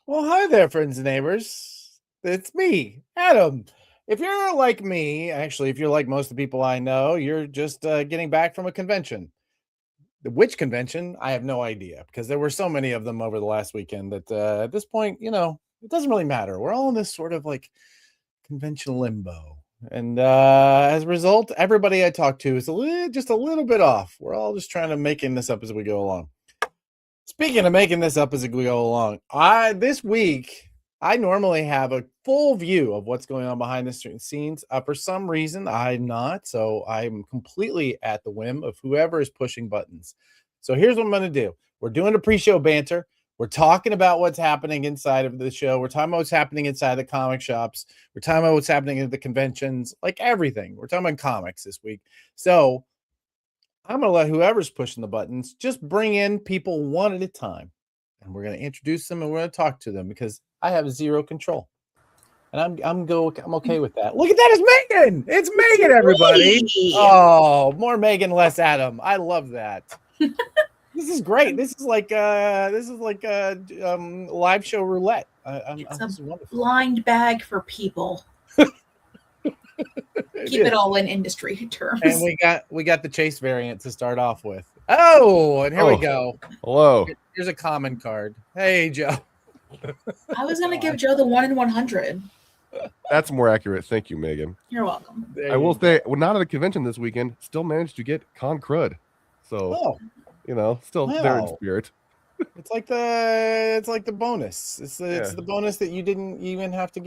Well, hi there, friends and neighbors. It's me, Adam. If you're like me, actually, if you're like most of the people I know, you're just getting back from a convention. Which convention? I have no idea because there were so many of them over the last weekend that at this point, it doesn't really matter. We're all in this sort of like convention limbo. And as a result, everybody I talk to is just a little bit off. We're all just trying to making this up as we go along. Speaking of making this up as we go along, this week I normally have a full view of what's going on behind the scenes. For some reason, I'm not, so I'm completely at the whim of whoever is pushing buttons. So here's what I'm going to do: we're doing a pre-show banter. We're talking about what's happening inside of the show. We're talking about what's happening inside the comic shops. We're talking about what's happening at the conventions, like everything. We're talking about comics this week. So I'm going to let whoever's pushing the buttons just bring in people one at a time. And we're going to introduce them and we're going to talk to them because I have zero control. And I'm okay with that. Look at that, it's Megan. It's Megan, everybody. Oh, more Megan, less Adam. I love that. This is great. This is like live show roulette. It's a blind bag for people. Keep it all in industry terms. And we got the Chase variant to start off with. Oh, and here we go. Hello. Here's a common card. Hey, Joe. I was going to give Joe the 1 in 100. That's more accurate. Thank you, Megan. You're welcome. I will say, not at a convention this weekend. Still managed to get con crud. So, still there in spirit. It's like the bonus. It's the bonus that you didn't even have to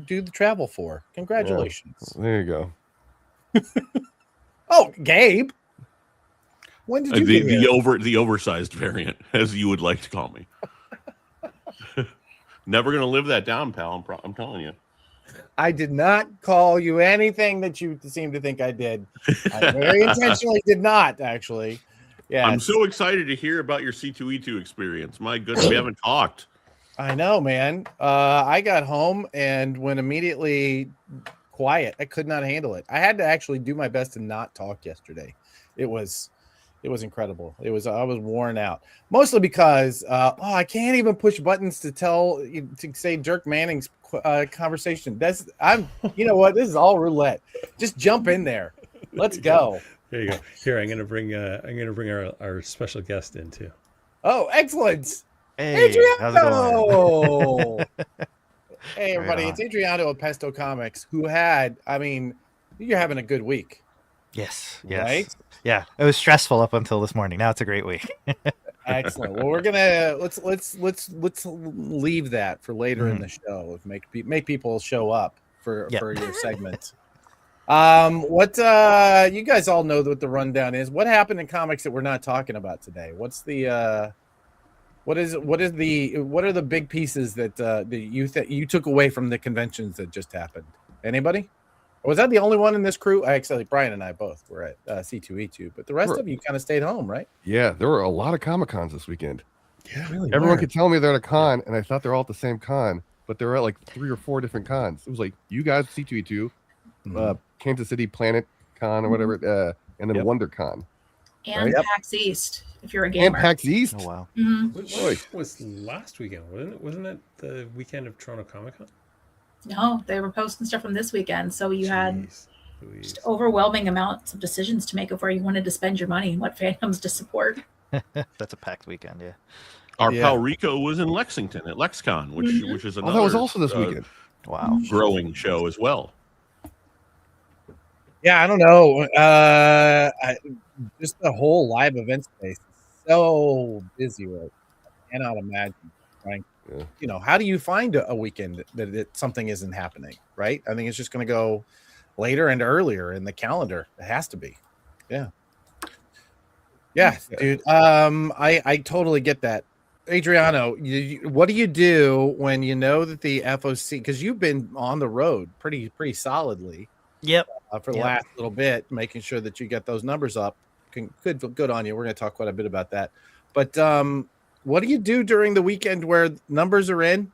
do the travel for. Congratulations. Yeah. There you go. Oh, Gabe. When did you the oversized variant, as you would like to call me? Never going to live that down, pal. I'm telling you. I did not call you anything that you seem to think I did. I very intentionally did not, actually. Yeah, I'm so excited to hear about your C2E2 experience. My goodness, we haven't talked. I know, man. I got home and went immediately quiet. I could not handle it. I had to actually do my best to not talk yesterday. It was incredible. I was worn out, mostly because I can't even push buttons to say Dirk Manning's conversation. You know what? This is all roulette. Just jump in there. Let's go. There you go. Here, I'm gonna bring our special guest in too. Oh, excellent! Hey, Adriano! how's it going? Hey, everybody! It's Adriano of Pesto Comics. You're having a good week. Yes. Right? Yeah, it was stressful up until this morning. Now it's a great week. Excellent. Well, we're gonna let's leave that for later in the show. Make people show up for your segment. What you guys all know what the rundown is. What happened in comics that we're not talking about today? What's the what are the big pieces that you took away from the conventions that just happened? Anybody? Or was that the only one in this crew? Actually, Brian and I both were at C2E2, but the rest of you kind of stayed home, right? Yeah, there were a lot of Comic Cons this weekend. Yeah, really. Everyone could tell me they're at a con, and I thought they're all at the same con, but they were at like 3 or 4 different cons. It was like you guys C2E2, Kansas City Planet Con or whatever, and then WonderCon. And PAX East, if you're a gamer. And PAX East. Oh wow. Which was last weekend, wasn't it? Wasn't it the weekend of Toronto Comic Con? No, they were posting stuff from this weekend. So you had just overwhelming amounts of decisions to make of where you wanted to spend your money and what fandoms to support. That's a packed weekend, yeah. Our pal Rico was in Lexington at LexCon, which is another. that was also this weekend. Wow. Growing show as well. Yeah, I don't know. Just the whole live event space is so busy right now. I cannot imagine trying. How do you find a weekend that something isn't happening, right? I think it's just going to go later and earlier in the calendar. It has to be. Yeah, dude. I totally get that. Adriano, what do you do when you know that the FOC, because you've been on the road pretty solidly. Yep. For the last little bit, making sure that you get those numbers up. Good on you. We're going to talk quite a bit about that. But what do you do during the weekend where numbers are in?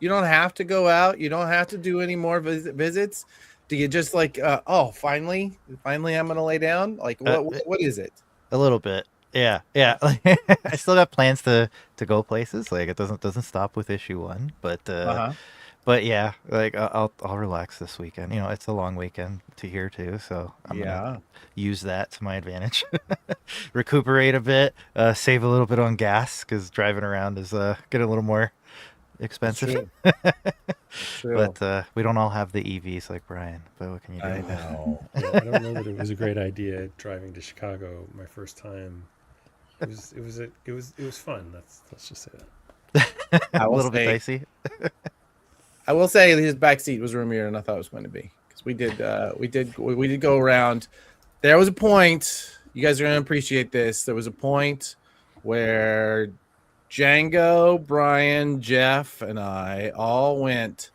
You don't have to go out. You don't have to do any more visits. Do you just finally I'm going to lay down? Like, what is it? A little bit. Yeah, yeah. I still got plans to go places. Like it doesn't stop with issue 1, but yeah, like I'll relax this weekend. You know, it's a long weekend to here too, so I'm gonna use that to my advantage. Recuperate a bit, save a little bit on gas because driving around is getting a little more expensive. True. But we don't all have the EVs like Brian. But what can you do? I know. Yeah, I don't know that it was a great idea driving to Chicago my first time. It was fun. Let's just say that. A little bit dicey. I will say his back seat was roomier than I thought it was going to be because we did go around. There was a point. You guys are going to appreciate this. There was a point where Django, Brian, Jeff, and I all went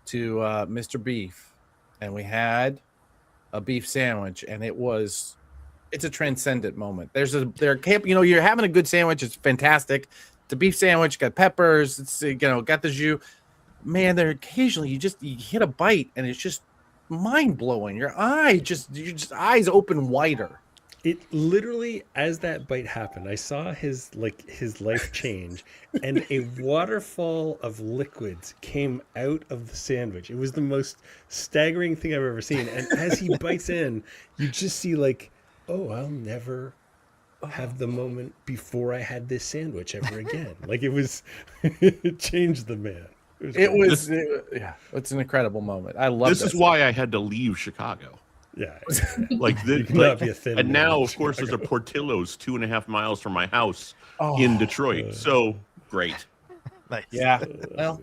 to Mr. Beef, and we had a beef sandwich, and it's a transcendent moment. You're having a good sandwich. It's fantastic. The beef sandwich got peppers. It's got the jus. Man, there occasionally you hit a bite, and it's just mind blowing. Your eyes open wider. It literally, as that bite happened, I saw his life change, and a waterfall of liquids came out of the sandwich. It was the most staggering thing I've ever seen. And as he bites in, you just see oh, I'll never have the moment before I had this sandwich ever again. It changed the man. It's an incredible moment. I love this. Is why I had to leave Chicago. Yeah, and now, of course, there's a Portillo's 2.5 miles from my house in Detroit. So great. Nice. Yeah. Well,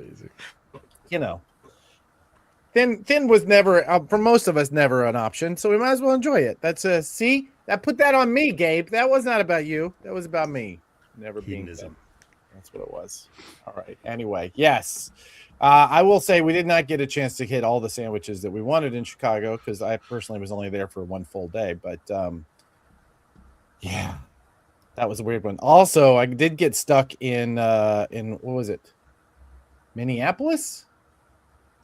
thin was never for most of us never an option, so we might as well enjoy it. That's see that put that on me, Gabe. That was not about you. That was about me. Never being thin. That's what it was. All right. Anyway, yes. I will say we did not get a chance to hit all the sandwiches that we wanted in Chicago because I personally was only there for one full day. But yeah, that was a weird one. Also, I did get stuck in what was it? Minneapolis?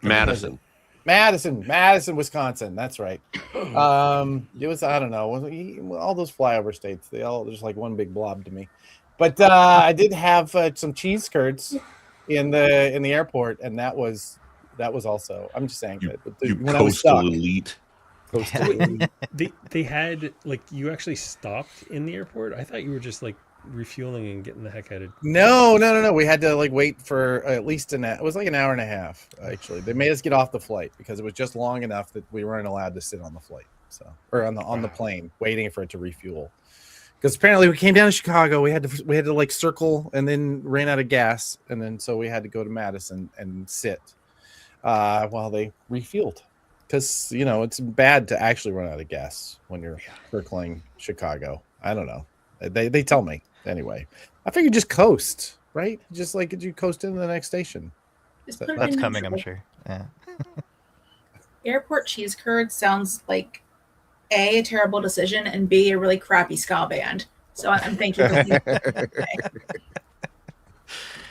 Madison, Wisconsin. That's right. It was, I don't know, all those flyover states. There's like one big blob to me. But I did have some cheese curds in the airport, and that was also. I'm just saying you coastal elite. They had you actually stopped in the airport. I thought you were just refueling and getting the heck out of. No. We had to wait for at least it was an hour and a half. Actually, they made us get off the flight because it was just long enough that we weren't allowed to sit on the flight. Or on the plane waiting for it to refuel. Because apparently we came down to Chicago, we had to circle and then ran out of gas, and then so we had to go to Madison and sit while they refueled. Because it's bad to actually run out of gas when you're circling Chicago. I don't know. They tell me anyway. I figured just coast, right? Just could you coast into the next station? That's coming, I'm sure. Yeah. Airport cheese curd sounds like A, a terrible decision, and B, a really crappy ska band. So I'm thinking.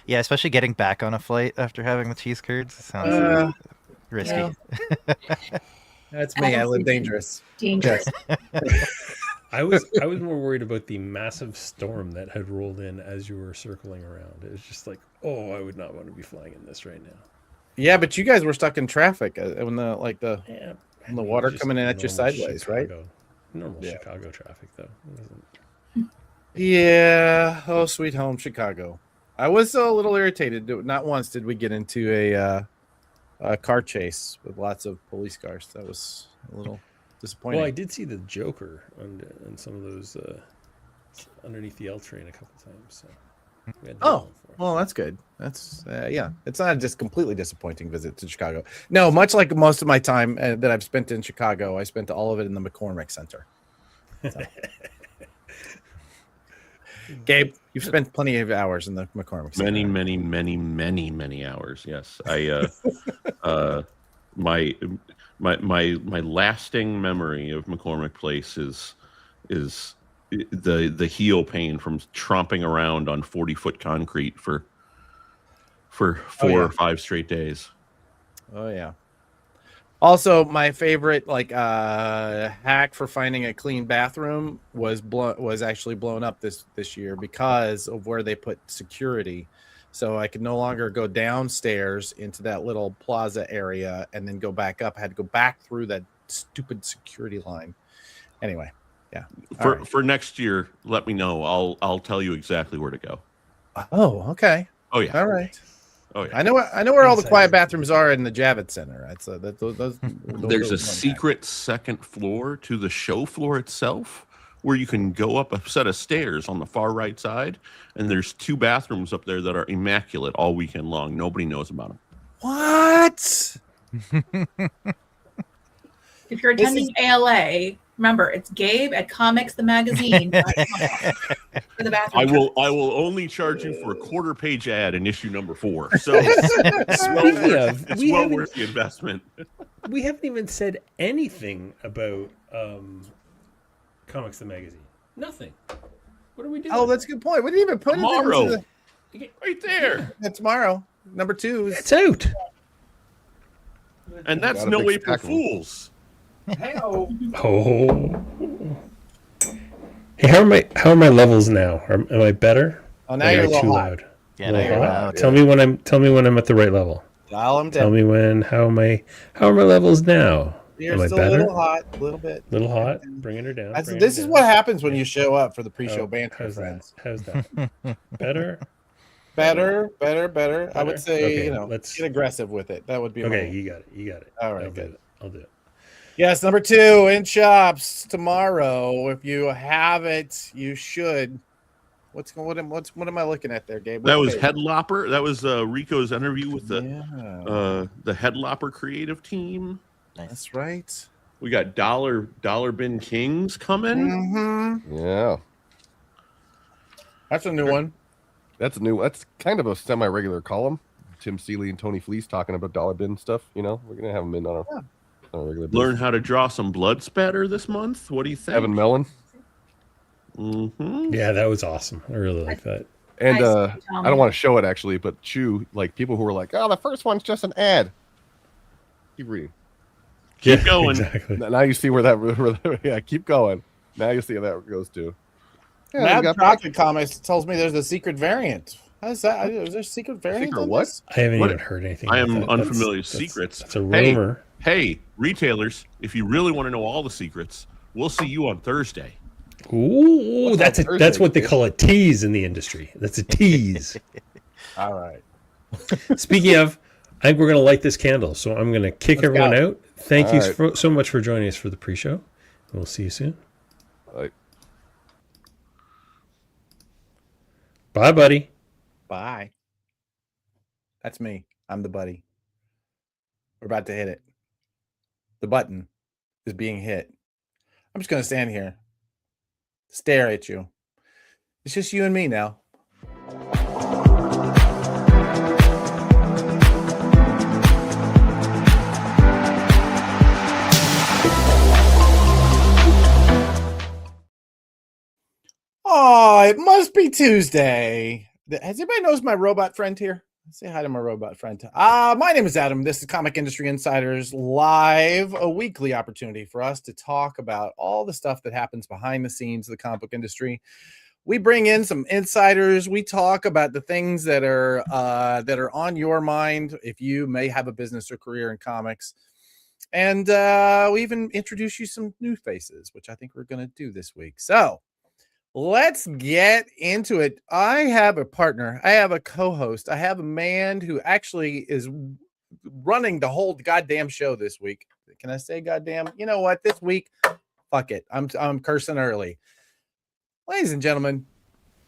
Yeah, especially getting back on a flight after having the cheese curds sounds risky. Yeah. That's me. I live dangerous. Dangerous. I was more worried about the massive storm that had rolled in as you were circling around. It was just I would not want to be flying in this right now. Yeah, but you guys were stuck in traffic when the water coming in at you sideways, Chicago, right? Normal Chicago traffic, though. Yeah. Oh, sweet home Chicago. I was a little irritated. Not once did we get into a car chase with lots of police cars. That was a little disappointing. Well, I did see the Joker on some of those underneath the L train a couple times. So we had well, that's good. That's it's not just completely disappointing visit to Chicago. No, much like most of my time that I've spent in Chicago, I spent all of it in the McCormick Center. So. Gabe, you've spent plenty of hours in the McCormick Center. Many hours. Yes, my lasting memory of McCormick Place is the heel pain from tromping around on 40-foot concrete for 4 or 5 straight days. Oh yeah. Also, my favorite hack for finding a clean bathroom was actually blown up this year because of where they put security. So I could no longer go downstairs into that little plaza area and then go back up. I had to go back through that stupid security line. Anyway, yeah. For next year, let me know. I'll tell you exactly where to go. Oh, okay. Oh yeah. All right. Oh yeah. I know where all the quiet bathrooms are in the Javits Center. Right? So There's a secret second floor to the show floor itself, where you can go up a set of stairs on the far right side, and there's 2 bathrooms up there that are immaculate all weekend long. Nobody knows about them. What? If you're attending ALA, remember it's Gabe at Comics the Magazine for the bathroom. I will only charge you for a quarter-page ad in issue number 4. So it's well worth the investment. We haven't even said anything about Comics the Magazine. Nothing. What are we doing? Oh, that's a good point. We didn't even put tomorrow. it into Right there. Yeah, tomorrow. Number 2. It's out. And that's no April Fools. Oh. Hey, how are my levels now? Am I better? Oh, now you're too loud. Yeah, now you're loud. Tell me when I'm at the right level. Dial them down. Tell me how are my levels now? You're am I still better? a little hot, a little bit. Little hot, bringing her down. This is what happens when you show up for the pre-show banter, friends. How's that? Better? Better. I would say, Okay, let's get aggressive with it. That would be okay. You got it. All right, good. I'll do it. Yes, number 2 in shops tomorrow. If you have it, you should. What am I looking at there, Gabe? That was Headlopper. That was Rico's interview with the Headlopper creative team. Nice. That's right. We got Dollar Bin Kings coming. Mm-hmm. Yeah. That's a new one. That's kind of a semi-regular column. Tim Seeley and Tony Fleece talking about dollar bin stuff. We're gonna have them in on a regular basis. Learn how to draw some blood spatter this month. What do you think? Evan Mellon. Mm-hmm. Yeah, that was awesome. I really like that. And I don't want to show it actually, but Chew, people who were like, "Oh, the first one's just an ad." Keep reading. Keep going. Exactly. Now you see where that. Yeah, keep going. Now you see how that goes to. Yeah, Mad Chocolate Comics tells me there's a secret variant. How's that? Is there a secret variant? Secret what? I haven't even heard anything. I am unfamiliar with secrets. That's a rumor. Hey, retailers, if you really want to know all the secrets, we'll see you on Thursday. Ooh, that's what they call a tease in the industry. That's a tease. All right. Speaking of, I think we're going to light this candle, so I'm going to kick everyone out. Thank you so much for joining us for the pre-show. We'll see you soon. Bye. Bye, buddy. Bye. That's me. I'm the buddy. We're about to hit it. The button is being hit. I'm just going to stand here, stare at you. It's just you and me now. Oh, it must be Tuesday. Has anybody knows my robot friend here? Say hi to my robot friend. My name is Adam. This is Comic Industry Insiders Live, a weekly opportunity for us to talk about all the stuff that happens behind the scenes of the comic book industry. We bring in some insiders. We talk about the things that are on your mind if you may have a business or career in comics. And we even introduce you some new faces, which I think we're going to do this week. So let's get into it. I have a partner. I have a co-host. I have a man who actually is running the whole goddamn show this week. Can I say goddamn? You know what? This week, fuck it. I'm cursing early. Ladies and gentlemen,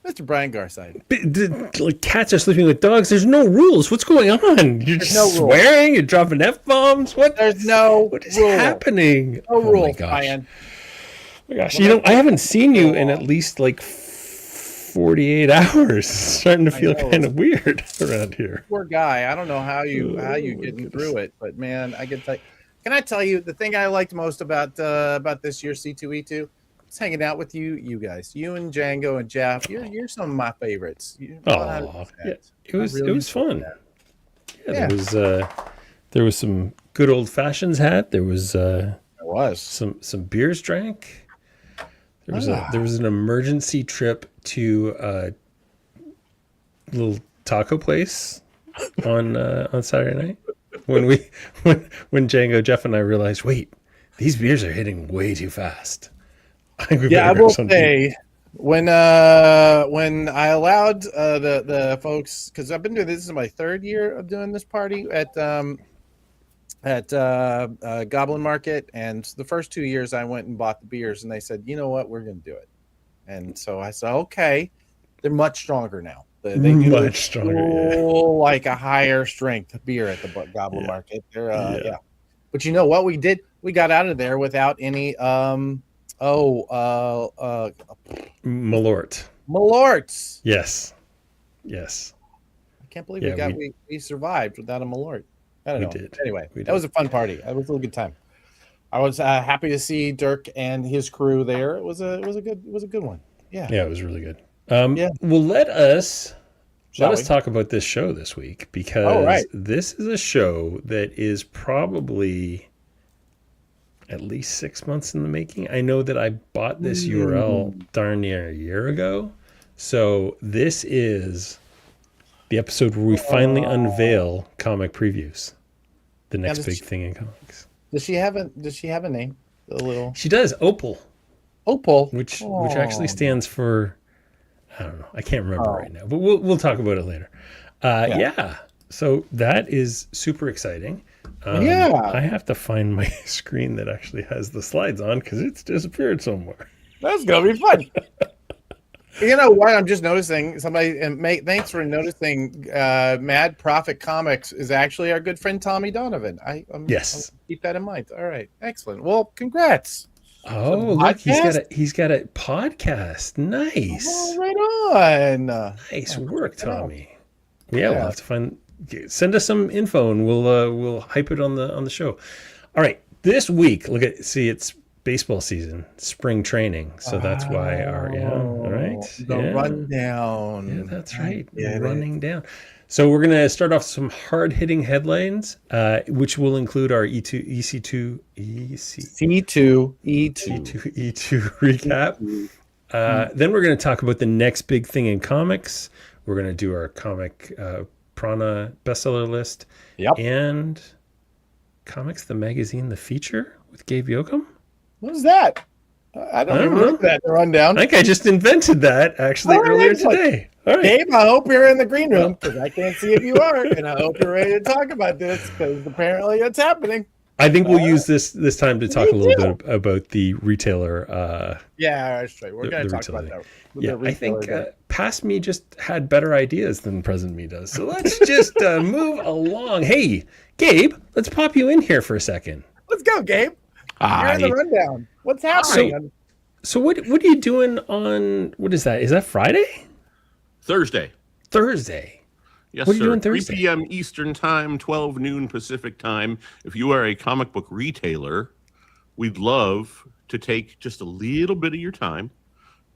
Mr. Brian Garside. Like cats are sleeping with dogs. There's no rules. What's going on? You're just swearing. You're dropping F-bombs. What? There's no What is happening? No rules, Brian. Oh my gosh, I haven't seen you in at least 48 hours. It's starting to feel kind of weird around here. Poor guy. I don't know how you getting through it, but man, can I tell you the thing I liked most about this year's C2E2? It's hanging out with you guys. You and Django and Jeff. You're some of my favorites. Oh, yeah, it was fun. Yeah, there was some good old fashions had. There was some beers drank. There was an emergency trip to a little taco place on Saturday night when Django, Jeff, and I realized, wait, these beers are hitting way too fast. I will say when I allowed the folks, because I've been doing this is my third year of doing this party at Goblin Market, and the first 2 years I went and bought the beers, and they said, you know what, we're going to do it. And so I said, okay. They're much stronger now. They do much stronger, like a higher strength beer at the Goblin Market. They're But you know what we did? We got out of there without any Malorts. Yes. I can't believe we survived without a Malort. I don't know. Did. Anyway, that was a fun party. It was a really good time. I was happy to see Dirk and his crew there. It was a good one. Yeah. Yeah, it was really good. Well, let us talk about this show this week, because this is a show that is probably at least 6 months in the making. I know that I bought this URL darn near a year ago. So this is the episode where we finally unveil comic previews. The next big thing in comics. Does she have a name? She does, Opal. Opal. Which actually stands for, I don't know. I can't remember right now, but we'll talk about it later. So that is super exciting. I have to find my screen that actually has the slides on, because it's disappeared somewhere. That's gonna be fun. You know what? I'm just noticing thanks for noticing. Mad Prophet Comics is actually our good friend Tommy Donovan. I'll keep that in mind. All right, excellent. Well, congrats. Oh, look, he's got a podcast. Nice. Oh, right on. Nice work, Tommy. We'll have to send us some info, and we'll hype it on the show. All right, this week, it's baseball season, spring training, so that's why the rundown. Yeah, that's right. Running down. So we're gonna start off some hard-hitting headlines, which will include our E2 recap. Then we're gonna talk about the next big thing in comics. We're gonna do our comic Prana bestseller list. Yep. And Comics the Magazine, the feature with Gabe Yoakum. What is that? I don't remember that rundown. I think I just invented that earlier today. All right. Gabe, I hope you're in the green room, because I can't see if you are, and I hope you're ready to talk about this, because apparently it's happening. I think we'll use this time to talk a little bit about the retailer. That's right. We're going to talk about that. I think past me just had better ideas than present me does. So let's just move along. Hey, Gabe, let's pop you in here for a second. Let's go, Gabe. You're in the rundown. What's happening? So what are you doing on, what is that? Is that Friday? Thursday. What Yes, are you sir. doing Thursday? 3 p.m. Eastern Time, 12 noon Pacific Time. If you are a comic book retailer, we'd love to take just a little bit of your time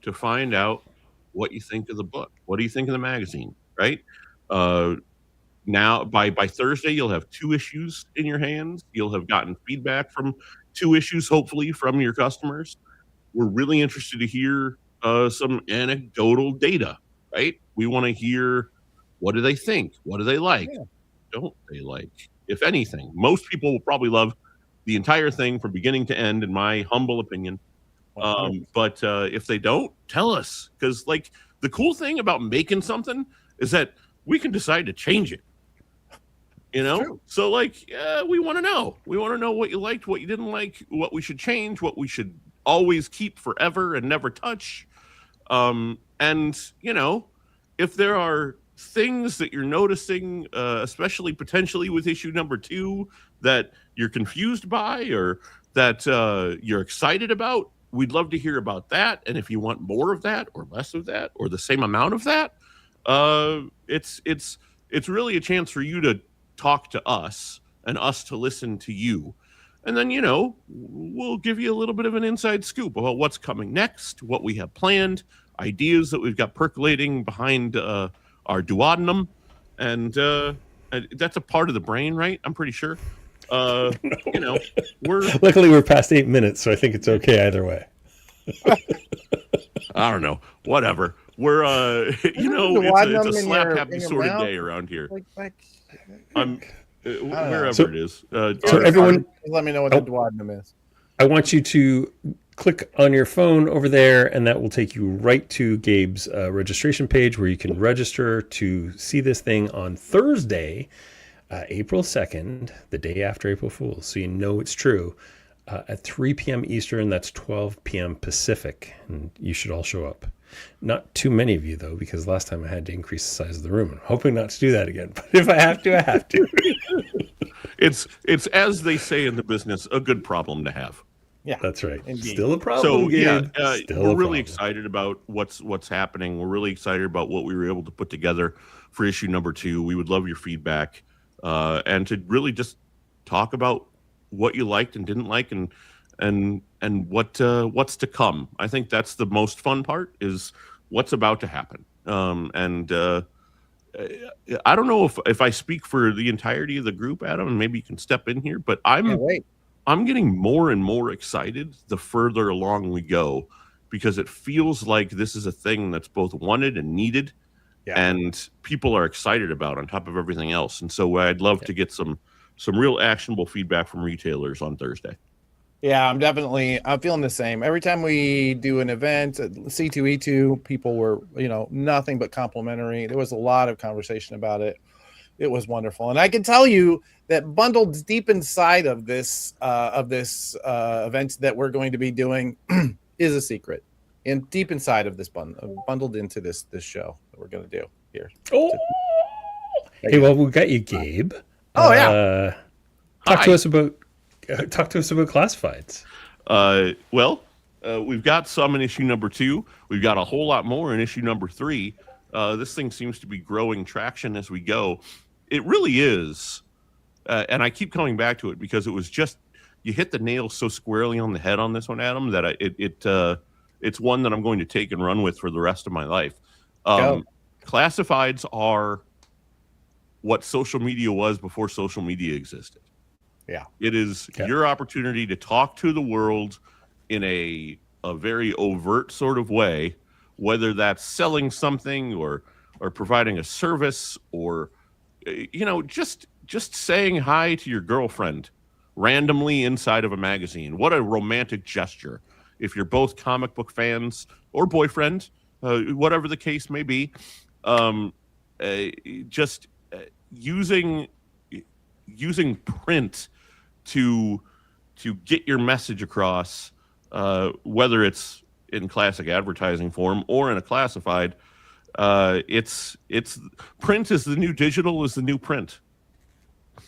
to find out what you think of the book. What do you think of the magazine, right? Now, by Thursday, you'll have 2 issues in your hands. You'll have gotten feedback from 2 issues, hopefully, from your customers. We're really interested to hear some anecdotal data, right? We want to hear, what do they think? What do they like? Yeah. Don't they like? If anything, most people will probably love the entire thing from beginning to end, in my humble opinion. But if they don't, tell us. Because, the cool thing about making something is that we can decide to change it. So we want to know. We want to know what you liked, what you didn't like, what we should change, what we should always keep forever and never touch. If there are things that you're noticing, especially potentially with issue number 2, that you're confused by or that you're excited about, we'd love to hear about that. And if you want more of that or less of that or the same amount of that, it's really a chance for you to talk to us and us to listen to you. And then, we'll give you a little bit of an inside scoop about what's coming next, what we have planned, ideas that we've got percolating behind our duodenum. And that's a part of the brain, right? I'm pretty sure. You know, we're Luckily we're past 8 minutes, so I think it's okay either way. I don't know, whatever. We're you know, it's a slap happy sort of day around here. I'm wherever it is. So everyone, let me know what the duodenum is. I want you to click on your phone over there, and that will take you right to Gabe's registration page where you can register to see this thing on Thursday, April 2nd, the day after April Fool's. So you know it's true. At 3 p.m. Eastern, that's 12 p.m. Pacific, and you should all show up. Not too many of you, though, because last time I had to increase the size of the room. I'm hoping not to do that again, but if I have to, I have to. It's as they say in the business, a good problem to have. Yeah, that's right. Indeed. Still a problem, Gabe. We're really excited about what's happening. We're really excited about what we were able to put together for issue number 2. We would love your feedback, and to really just talk about what you liked and didn't like, and what's to come. I think that's the most fun part, is what's about to happen. I don't know if I speak for the entirety of the group, Adam, and maybe you can step in here, but I'm getting more and more excited the further along we go, because it feels like this is a thing that's both wanted and needed, and people are excited about on top of everything else. And so I'd love to get some real actionable feedback from retailers on Thursday. Yeah, I'm feeling the same. Every time we do an event at C2E2, people were, nothing but complimentary. There was a lot of conversation about it. It was wonderful. And I can tell you that bundled deep inside of this event that we're going to be doing is a secret. And deep inside of this bundled into this show that we're going to do here. Oh, hey, well, we got you, Gabe. Oh, yeah. Talk to us about classifieds. We've got some in issue number 2. We've got a whole lot more in issue number 3. This thing seems to be growing traction as we go. It really is. And I keep coming back to it because it was just, you hit the nail so squarely on the head on this one, Adam, that it's one that I'm going to take and run with for the rest of my life. Classifieds are what social media was before social media existed. Yeah. It is your opportunity to talk to the world in a very overt sort of way, whether that's selling something or providing a service, or just saying hi to your girlfriend randomly inside of a magazine. What a romantic gesture. If you're both comic book fans or boyfriend, whatever the case may be, just using print to get your message across, whether it's in classic advertising form or in a classified. It's print is the new digital, is the new print.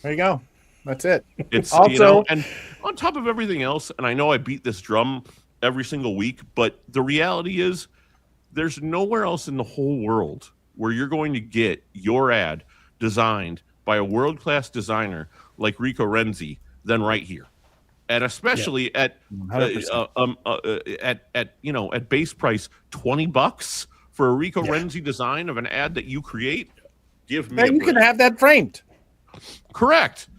There you go. That's it. It's also, and on top of everything else, and I know I beat this drum every single week, but the reality is there's nowhere else in the whole world where you're going to get your ad designed by a world-class designer like Rico Renzi than right here. And especially at base price $20 for a Rico Renzi design of an ad that you create. Give me. You can have that framed. Correct.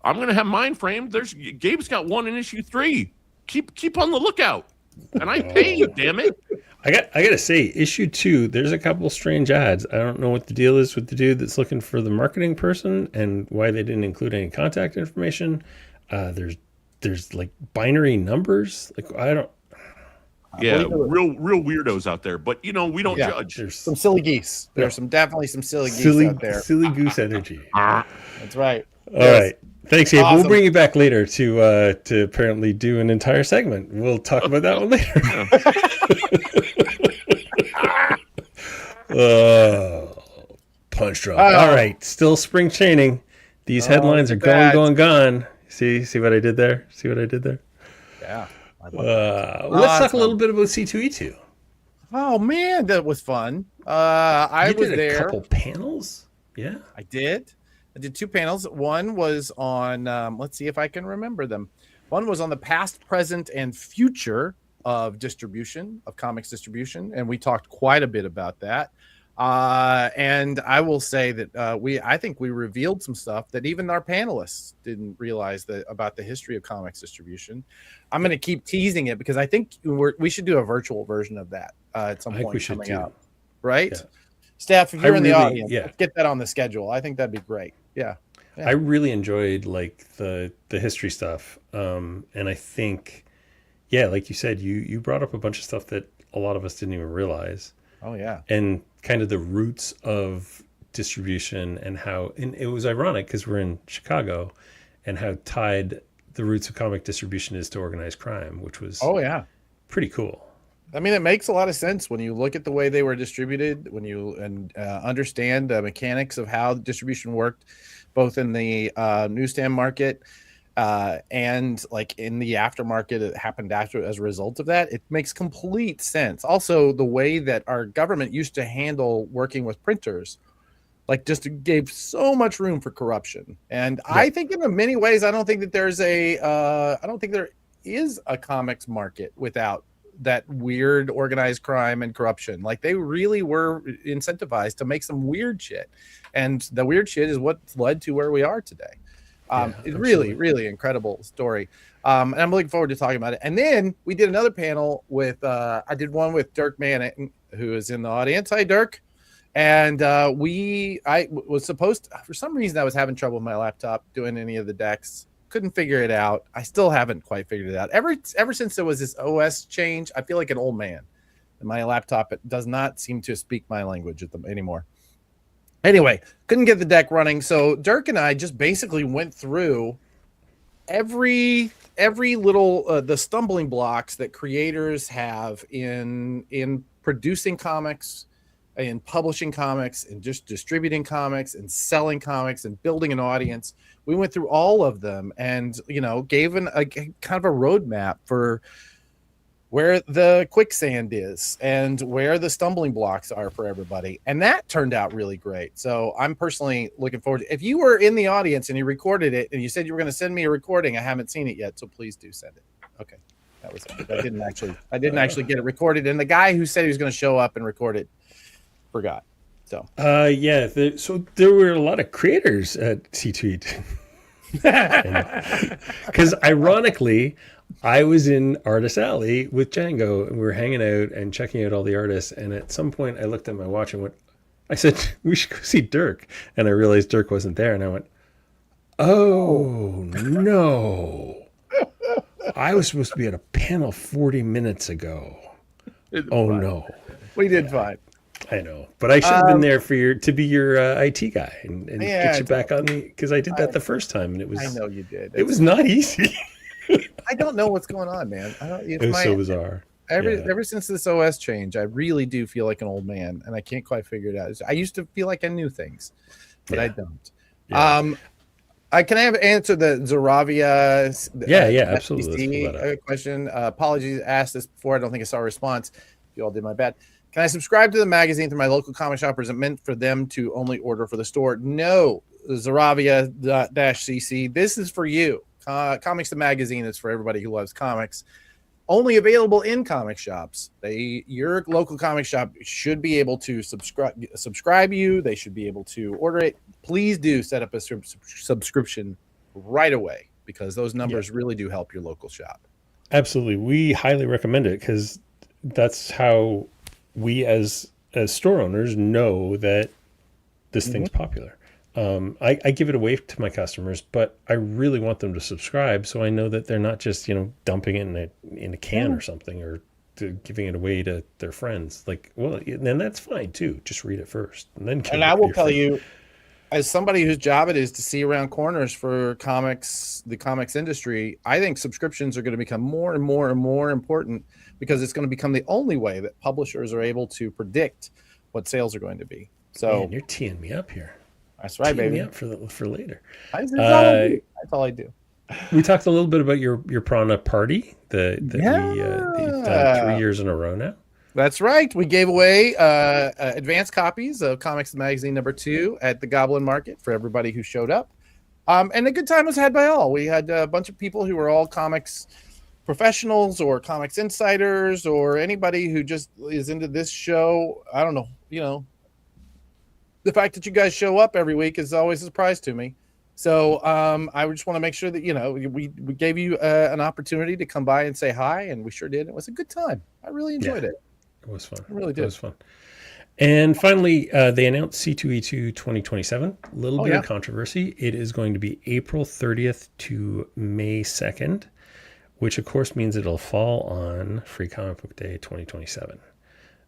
I'm going to have mine framed. Gabe's got one in issue 3. Keep on the lookout. And I pay you, damn it. I got to say, issue 2, there's a couple strange ads. I don't know what the deal is with the dude that's looking for the marketing person and why they didn't include any contact information. There's like binary numbers. Like, I don't. Yeah, real weirdos out there. But we don't judge. There's some silly geese. There's definitely some silly geese out there. Silly goose energy. That's right. All right. Thanks, Gabe. Awesome. We'll bring you back later to apparently do an entire segment. We'll talk about that one later. Punch drop. All right. Still spring chaining. These headlines are gone. See what I did there? Yeah. Let's talk a little bit about C2E2. Oh man, that was fun. I was there. A couple panels. Yeah, I did 2 panels. One was on. Let's see if I can remember them. One was on the past, present, and future of comics distribution, and we talked quite a bit about that. And I will say that I think we revealed some stuff that even our panelists didn't realize about the history of comics distribution. I'm going to keep teasing it because I think we should do a virtual version of that at some point coming up. Right? Yeah. Steph, if you're in the audience, let's get that on the schedule. I think that'd be great. Yeah. I really enjoyed like the history stuff. And I think, like you said, you brought up a bunch of stuff that a lot of us didn't even realize. Oh yeah. And kind of the roots of distribution and it was ironic because we're in Chicago and how tied the roots of comic distribution is to organized crime, which was pretty cool. I mean, it makes a lot of sense when you look at the way they were distributed, when you understand the mechanics of how distribution worked, both in the newsstand market and like in the aftermarket. It happened as a result of that. It makes complete sense. Also, the way that our government used to handle working with printers, like just gave so much room for corruption. And I think in many ways, I don't think that there is a comics market without that weird organized crime and corruption. Like they really were incentivized to make some weird shit, and the weird shit is what's led to where we are today. It's really, really incredible story. And I'm looking forward to talking about it. And then we did another panel with I did one with Dirk Manning, who is in the audience. Hi, Dirk. And I was supposed to, for some reason I was having trouble with my laptop doing any of the decks. Couldn't figure it out. I still haven't quite figured it out. Ever since there was this OS change, I feel like an old man. And my laptop, it does not seem to speak my language anymore. Anyway, couldn't get the deck running. So Dirk and I just basically went through every little the stumbling blocks that creators have in producing comics, in publishing comics, and just distributing comics and selling comics and building an audience. We went through all of them and, gave a kind of a roadmap for where the quicksand is and where the stumbling blocks are for everybody. And that turned out really great. So I'm personally looking forward to, if you were in the audience and you recorded it and you said you were going to send me a recording, I haven't seen it yet. So please do send it. Okay. That was it. I didn't actually get it recorded. And the guy who said he was going to show up and record it forgot. So so there were a lot of creators at C2E2 because ironically I was in Artist Alley with Django and we were hanging out and checking out all the artists, and at some point I looked at my watch and I said we should go see Dirk, and I realized Dirk wasn't there, and I went, oh no, I was supposed to be at a panel 40 minutes ago. No, we did fine. I know, but I should have been there to be your IT guy and get you back on because I did that the first time and it was. I know you did. It was not easy. I don't know what's going on, man. It was so bizarre. Ever since this OS change, I really do feel like an old man, and I can't quite figure it out. I used to feel like I knew things, but I don't. Can I have answer the Zaravia? Absolutely. Question. Apologies, asked this before. I don't think I saw a response. You all did my bad. Can I subscribe to the magazine through my local comic shop, or is it meant for them to only order for the store? No, Zaravia-CC. This is for you. Comics the magazine is for everybody who loves comics. Only available in comic shops. Your local comic shop should be able to subscribe you. They should be able to order it. Please do set up a subscription right away, because those numbers really do help your local shop. Absolutely. We highly recommend it because that's how we as store owners know that this thing's popular. I give it away to my customers, but I really want them to subscribe so I know that they're not just, dumping it in a can or something, or giving it away to their friends. Then that's fine too. Just read it first. And I will tell you, as somebody whose job it is to see around corners for the comics industry, I think subscriptions are going to become more and more and more important, because it's going to become the only way that publishers are able to predict what sales are going to be. So man, you're teeing me up here. That's right, baby. Me up for later. That's all I do. We talked a little bit about your Prana party that you've done 3 years in a row now. That's right. We gave away advanced copies of Comics Magazine #2 at the Goblin Market for everybody who showed up. And a good time was had by all. We had a bunch of people who were all comics professionals or comics insiders, or anybody who just is into this show. I don't know, the fact that you guys show up every week is always a surprise to me. So I just want to make sure that, you know, we gave you an opportunity to come by and say hi, and we sure did. It was a good time. I really enjoyed it. It was fun. I really did. It was fun. And finally, they announced C2E2 2027. A little bit of controversy. It is going to be April 30th to May 2nd, which of course means it'll fall on Free Comic Book Day 2027.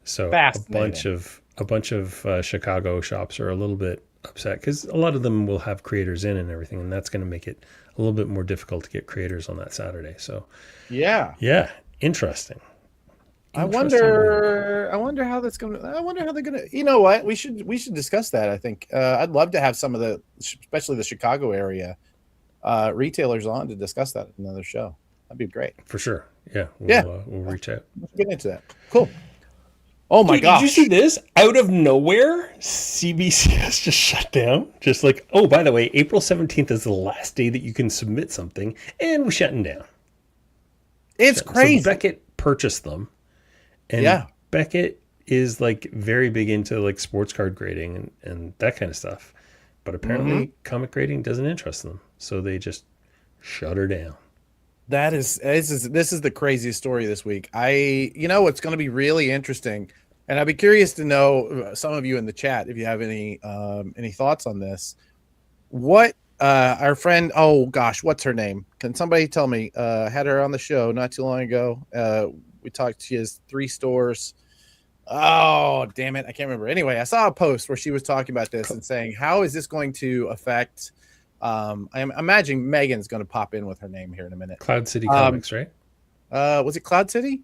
So a bunch of Chicago shops are a little bit upset because a lot of them will have creators in and everything, and that's going to make it a little bit more difficult to get creators on that Saturday. So yeah, interesting. I wonder how that's going to. I wonder how they're going to. You know what? We should discuss that. I think I'd love to have some of the, especially the Chicago area, retailers on to discuss that in another show. That'd be great. For sure. Yeah. We'll reach out. Let's get into that. Cool. Oh my gosh. Did you see this? Out of nowhere, CBCS just shut down. Just like, oh, by the way, April 17th is the last day that you can submit something, and we're shutting down. It's crazy. So Beckett purchased them. And Beckett is like very big into like sports card grading and that kind of stuff. But apparently comic grading doesn't interest them. So they just shut her down. This is the craziest story this week. It's going to be really interesting, and I'd be curious to know, some of you in the chat, if you have any thoughts on this. What our friend, oh gosh, what's her name? Can somebody tell me? Had her on the show not too long ago. We talked. She has 3 stores. Oh damn it, I can't remember. Anyway, I saw a post where she was talking about this and saying, how is this going to affect? I'm imagining Megan's going to pop in with her name here in a minute. Cloud City Comics, right? Was it Cloud City?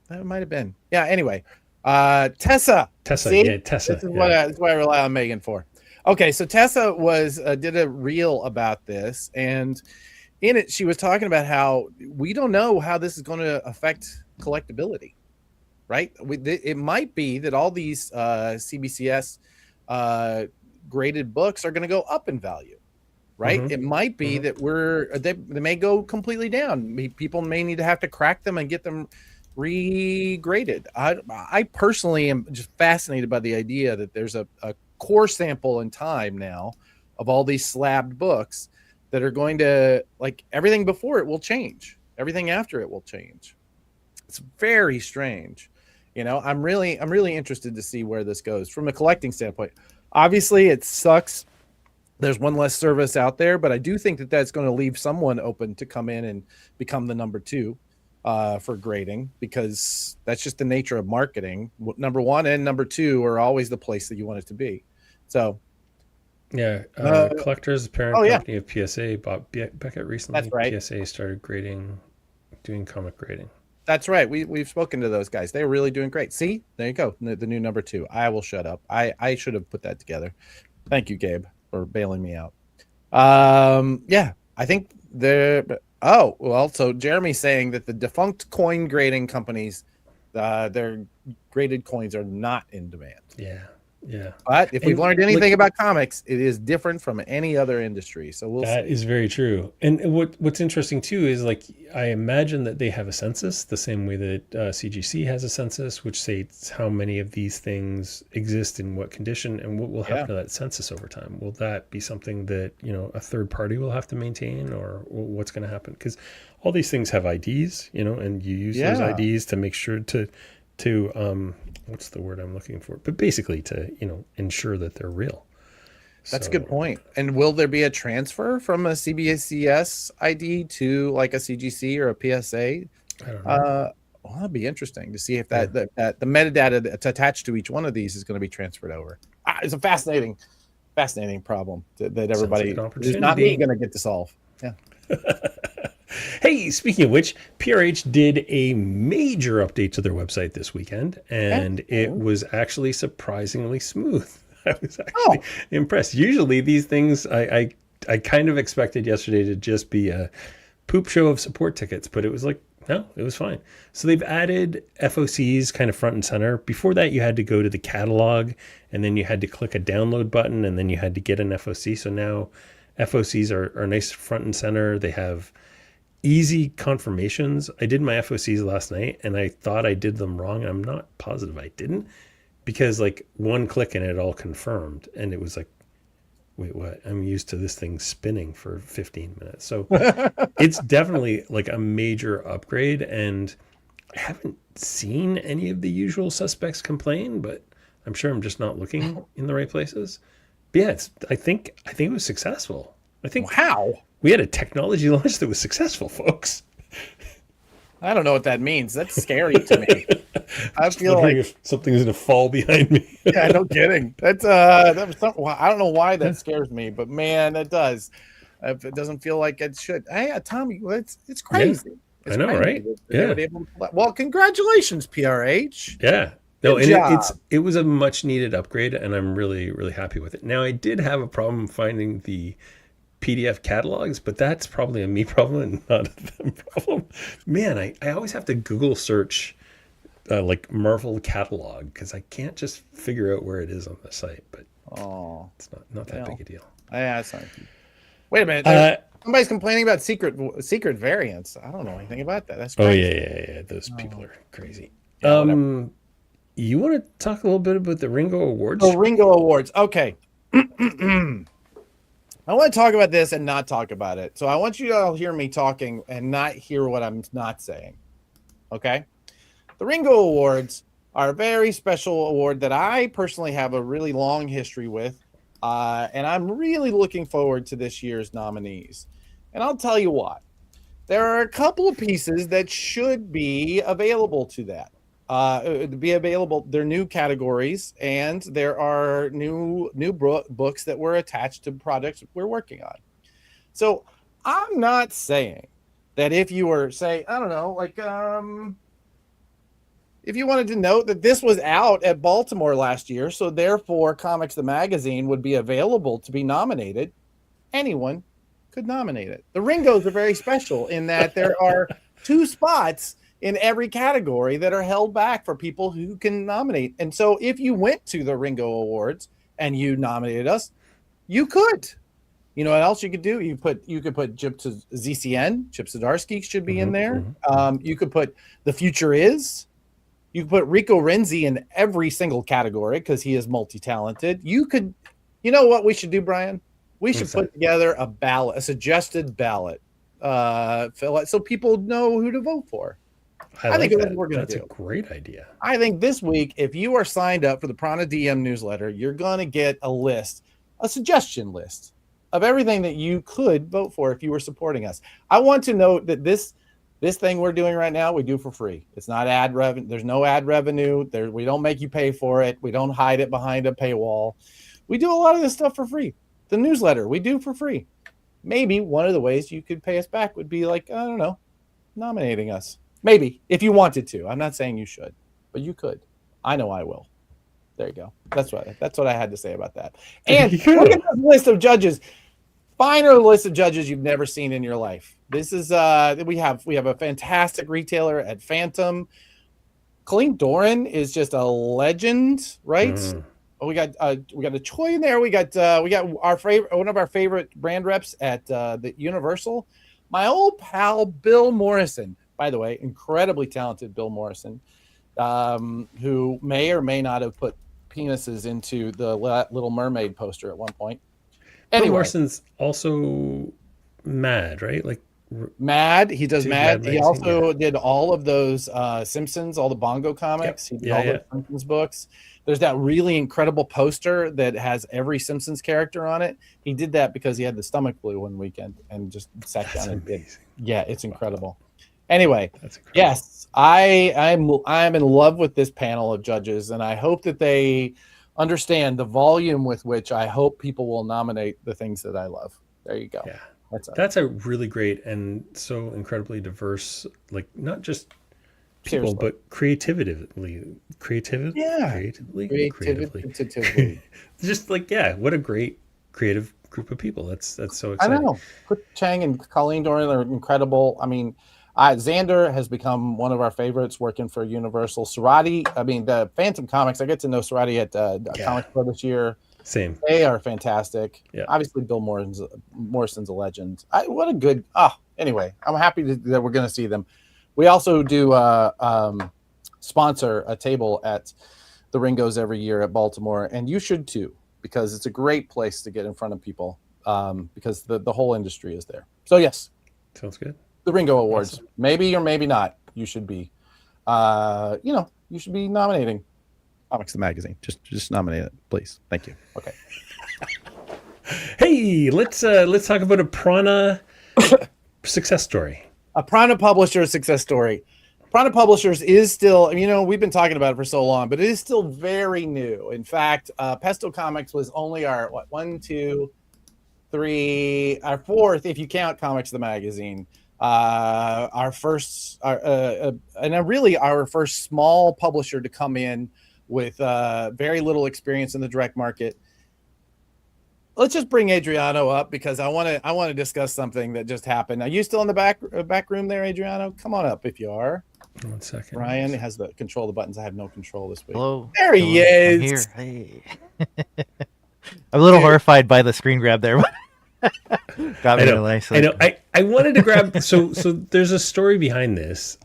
That might have been. Yeah. Anyway, Tessa. See? Yeah, Tessa. This is what I rely on Megan for. Okay, so Tessa did a reel about this, and in it she was talking about how we don't know how this is going to affect collectability. Right? It might be that all these CBCS graded books are going to go up in value. Right. It might be that they may go completely down. People may need to have to crack them and get them regraded. I personally am just fascinated by the idea that there's a core sample in time now of all these slabbed books that are going to, like, everything before it will change. Everything after it will change. It's very strange. You know, I'm really interested to see where this goes from a collecting standpoint. Obviously, it sucks. There's one less service out there, but I do think that that's going to leave someone open to come in and become the number 2 for grading, because that's just the nature of marketing. Number 1 and number 2 are always the place that you want it to be. So, Collectors, parent company of PSA, bought Beckett recently. That's right. PSA started doing comic grading. That's right. We've spoken to those guys. They're really doing great. See, there you go. The new number 2. I will shut up. I should have put that together. Thank you, Gabe, for bailing me out. I think so Jeremy's saying that the defunct coin grading companies, their graded coins are not in demand. Yeah. But if we've learned anything about comics, it is different from any other industry. So we'll That see. is very true. And what's interesting too is, like, I imagine that they have a census the same way that CGC has a census, which states how many of these things exist in what condition, and what will happen to that census over time. Will that be something that, a third party will have to maintain, or what's going to happen? Because all these things have IDs, and you use those IDs to make sure to what's the word I'm looking for? But basically to, ensure that they're real. That's a good point. And will there be a transfer from a CBCS ID to like a CGC or a PSA? I don't know. Well, that'd be interesting to see if that the metadata that's attached to each one of these is going to be transferred over. It's a fascinating problem that everybody, who's not me, going to get to solve. Yeah. Hey, speaking of which, PRH did a major update to their website this weekend, and it was actually surprisingly smooth. I was actually impressed. Usually these things, I kind of expected yesterday to just be a poop show of support tickets, but it was like, no, it was fine. So they've added FOCs kind of front and center. Before that, you had to go to the catalog, and then you had to click a download button, and then you had to get an FOC. So now FOCs are nice front and center. They have easy confirmations. I did my FOCs last night, and I thought I did them wrong. I'm not positive I didn't, because like one click and it all confirmed, and it was like, wait, what? I'm used to this thing spinning for 15 minutes. So it's definitely like a major upgrade, and I haven't seen any of the usual suspects complain, but I'm sure I'm just not looking in the right places. But yeah, I think it was successful. I think Wow. we had a technology launch that was successful, folks. I don't know what that means. That's scary to me. I feel Wondering like if something is going to fall behind me. yeah, no kidding. That's that was something. I don't know why that scares me, but man, it does. If it doesn't feel like it should. Hey, Tommy, it's crazy. It's I know, crazy right? that they were Yeah. able to pull well, congratulations, PRH. Yeah. No, Good and job. it was a much needed upgrade, and I'm really, really happy with it. Now, I did have a problem finding the PDF catalogs, but that's probably a me problem and not a them problem. Man, I always have to Google search like Marvel catalog because I can't just figure out where it is on the site, but Oh, it's not that big a deal. yeah, it's not. Wait a minute. Somebody's complaining about secret variants. I don't know anything about that. That's crazy. Yeah. Those people are crazy. Yeah, whatever. You want to talk a little bit about the Ringo Awards? The Ringo Awards. Okay. I want to talk about this and not talk about it. So I want you to all hear me talking and not hear what I'm not saying. Okay? The Ringo Awards are a very special award that I personally have a really long history with. And I'm really looking forward to this year's nominees. And I'll tell you why. There are a couple of pieces that should be available to that. Be available. They're new categories, and there are new books that were attached to projects we're working on. So I'm not saying that if you were, say, I don't know, like if you wanted to note that this was out at Baltimore last year, so therefore Comics the Magazine would be available to be nominated, anyone could nominate it. The Ringos are very special in that there are 2 spots in every category that are held back for people who can nominate. And so if you went to the Ringo Awards and you nominated us, you could. You know what else you could do? You could put Chip to ZCN. Chip Zdarsky should be in there. You could put The Future Is. You could put Rico Renzi in every single category because he is multi-talented. You could, you know what we should do, Brian? We should put together a ballot, a suggested ballot, so people know who to vote for. I think that's what we're going to do. That's a great idea. I think this week, if you are signed up for the Prana DM newsletter, you're going to get a suggestion list of everything that you could vote for if you were supporting us. I want to note that this thing we're doing right now, we do for free. It's not ad revenue. There's no ad revenue. We don't make you pay for it. We don't hide it behind a paywall. We do a lot of this stuff for free. The newsletter we do for free. Maybe one of the ways you could pay us back would be like, I don't know, nominating us. Maybe if you wanted to. I'm not saying you should, but you could. I know I will. There you go. That's what I had to say about that. And look at this list of judges. Finer list of judges you've never seen in your life. This is we have a fantastic retailer at Phantom. Colleen Doran is just a legend, right? We got a Choi in there. We got our favorite, one of our favorite brand reps at the Universal, my old pal Bill Morrison. By the way, incredibly talented Bill Morrison, who may or may not have put penises into the Little Mermaid poster at one point. Anyway, Bill Morrison's also Mad, right? Like Mad. He does Mad. He also did all of those Simpsons, all the Bongo comics. He did all those Simpsons books. There's that really incredible poster that has every Simpsons character on it. He did that because he had the stomach flu one weekend and just sat down and did. Yeah, it's incredible. Anyway, yes, I'm in love with this panel of judges, and I hope that they understand the volume with which I hope people will nominate the things that I love. There you go. Yeah, that's a really great and so incredibly diverse, like not just people, but creatively. Just like, what a great creative group of people. That's so exciting. I know. Put Chang and Colleen Doran are incredible. I mean, Xander has become one of our favorites working for Universal. Sarati, I mean, the Phantom Comics, I get to know Sarati at Comic Pro this year. Same. They are fantastic. Yeah. Obviously, Bill Morrison's a legend. What a good... anyway, I'm happy that we're going to see them. We also do sponsor a table at the Ringos every year at Baltimore, and you should too, because it's a great place to get in front of people, because the whole industry is there. So yes, sounds good. The Ringo Awards, Awesome. maybe or maybe not. You should be, you should be nominating Comics the Magazine. Just nominate it, please. Thank you. Okay. Hey, let's talk about a Prana success story. A Prana Publisher success story. Prana Publishers is still, we've been talking about it for so long, but it is still very new. In fact, Pesto Comics was only our, fourth, if you count Comics the Magazine. Our first small publisher to come in with very little experience in the direct market. Let's just bring Adriano up, because I want to discuss something that just happened. Are you still in the back room there, Adriano? Come on up if you are. 1 second. Ryan has the control of the buttons. I have no control this week. Hello. There he is. I'm here. Hey. I'm a little horrified by the screen grab there. Got me nice. I know. I wanted to grab. So there's a story behind this.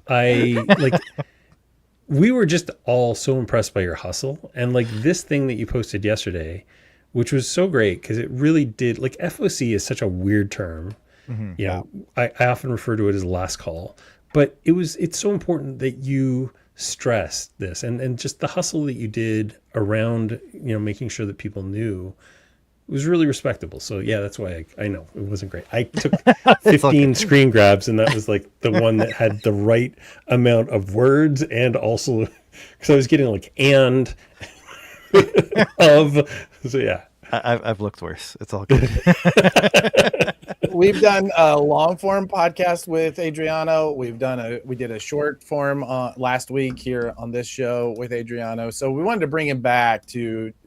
We were just all so impressed by your hustle, and like this thing that you posted yesterday, which was so great because it really did. Like, FOC is such a weird term. Mm-hmm. You know, I often refer to it as last call, but it's so important that you stress this and just the hustle that you did around, making sure that people knew. It was really respectable. So yeah, that's why I know it wasn't great. I took 15 screen grabs, and that was like the one that had the right amount of words, and also because I was getting like and of. So yeah, I've looked worse. It's all good. We've done a long form podcast with Adriano. We did a short form last week here on this show with Adriano. So we wanted to bring him back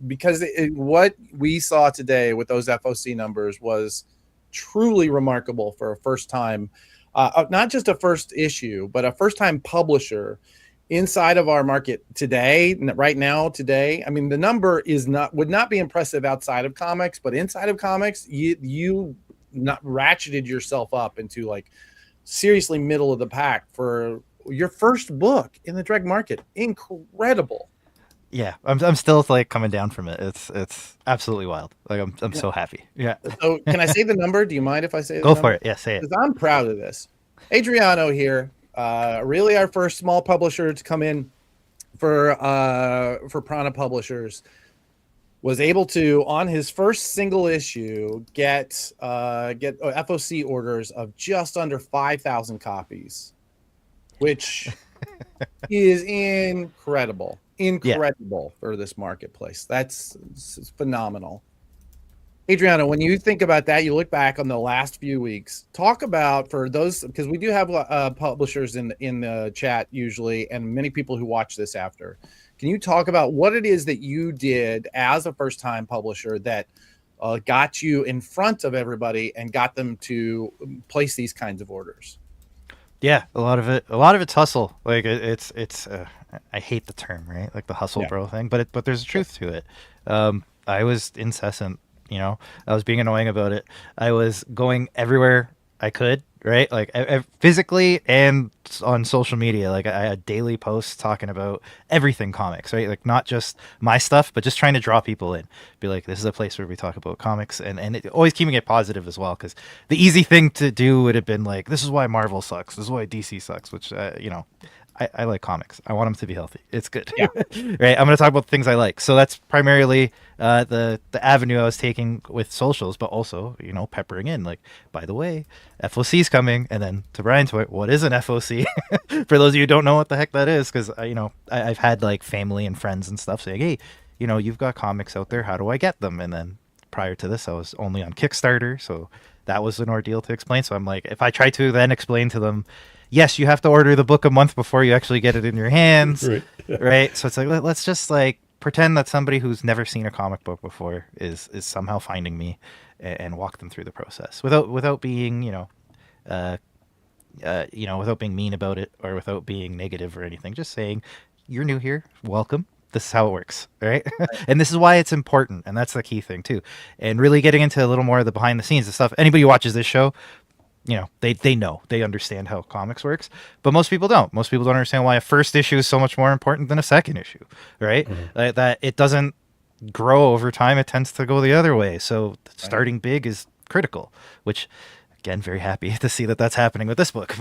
because what we saw today with those FOC numbers was truly remarkable for a first time, not just a first issue, but a first time publisher inside of our market today, right now, today. I mean, the number would not be impressive outside of comics, but inside of comics, you not ratcheted yourself up into like seriously middle of the pack for your first book in the direct market. Incredible. Yeah, I'm still like coming down from it. It's absolutely wild. Like I'm so happy. Yeah. So can I say the number? Do you mind if I say Go for it? Yeah, say it. Because I'm proud of this. Adriano here, really our first small publisher to come in for Prana Publishers, was able to, on his first single issue, get FOC orders of just under 5,000 copies, which is incredible for this marketplace. That's phenomenal. Adriano, when you think about that, you look back on the last few weeks, talk about, for those, because we do have publishers in the chat usually, and many people who watch this after. Can you talk about what it is that you did as a first-time publisher that got you in front of everybody and got them to place these kinds of orders? Yeah, a lot of it's hustle. Like it's I hate the term, right? Like the hustle bro thing, but there's a truth to it. I was incessant, I was being annoying about it. I was going everywhere I could, right? Like physically and on social media. Like I had daily posts talking about everything comics, right? Like not just my stuff, but just trying to draw people in. Be like, this is a place where we talk about comics, and always keeping it positive as well. Because the easy thing to do would have been like, this is why Marvel sucks. This is why DC sucks. Which I like comics. I want them to be healthy. It's good. Yeah. Right. I'm going to talk about the things I like. So that's primarily the avenue I was taking with socials, but also, peppering in like, by the way, FOC is coming. And then to Brian's point, what is an FOC? For those of you who don't know what the heck that is, because, I've had like family and friends and stuff saying, hey, you've got comics out there. How do I get them? And then prior to this, I was only on Kickstarter. So that was an ordeal to explain. So I'm like, if I try to then explain to them, yes, you have to order the book a month before you actually get it in your hands, right? So it's like, let's just like pretend that somebody who's never seen a comic book before is somehow finding me and walk them through the process without being, without being mean about it or without being negative or anything. Just saying, you're new here, welcome. This is how it works, right? And this is why it's important, and that's the key thing too. And really getting into a little more of the behind the scenes and stuff. Anybody who watches this show, they understand how comics works, but most people don't. Most people don't understand why a first issue is so much more important than a second issue, right? That it doesn't grow over time. It tends to go the other way. So starting big is critical, which again, very happy to see that that's happening with this book.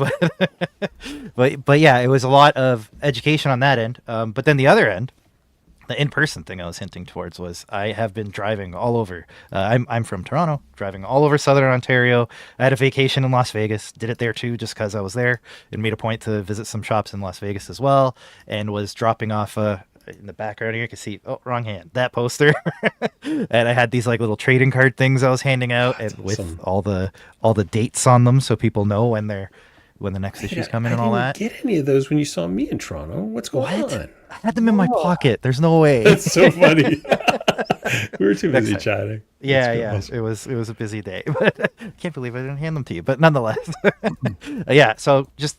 But yeah, it was a lot of education on that end. But then the other end, the in-person thing I was hinting towards, was I have been driving all over. I'm from Toronto, driving all over Southern Ontario. I had a vacation in Las Vegas, did it there too, just because I was there, and made a point to visit some shops in Las Vegas as well, and was dropping off in the background here, you can see, oh, wrong hand, that poster. And I had these like little trading card things I was handing out, and with all the dates on them, so people know when the next issue's coming and all that. I didn't get any of those when you saw me in Toronto. What's going on? I had them in my pocket. There's no way. That's so funny. We were too busy chatting. Yeah. Awesome. It was a busy day, but I can't believe I didn't hand them to you. But nonetheless, yeah. So just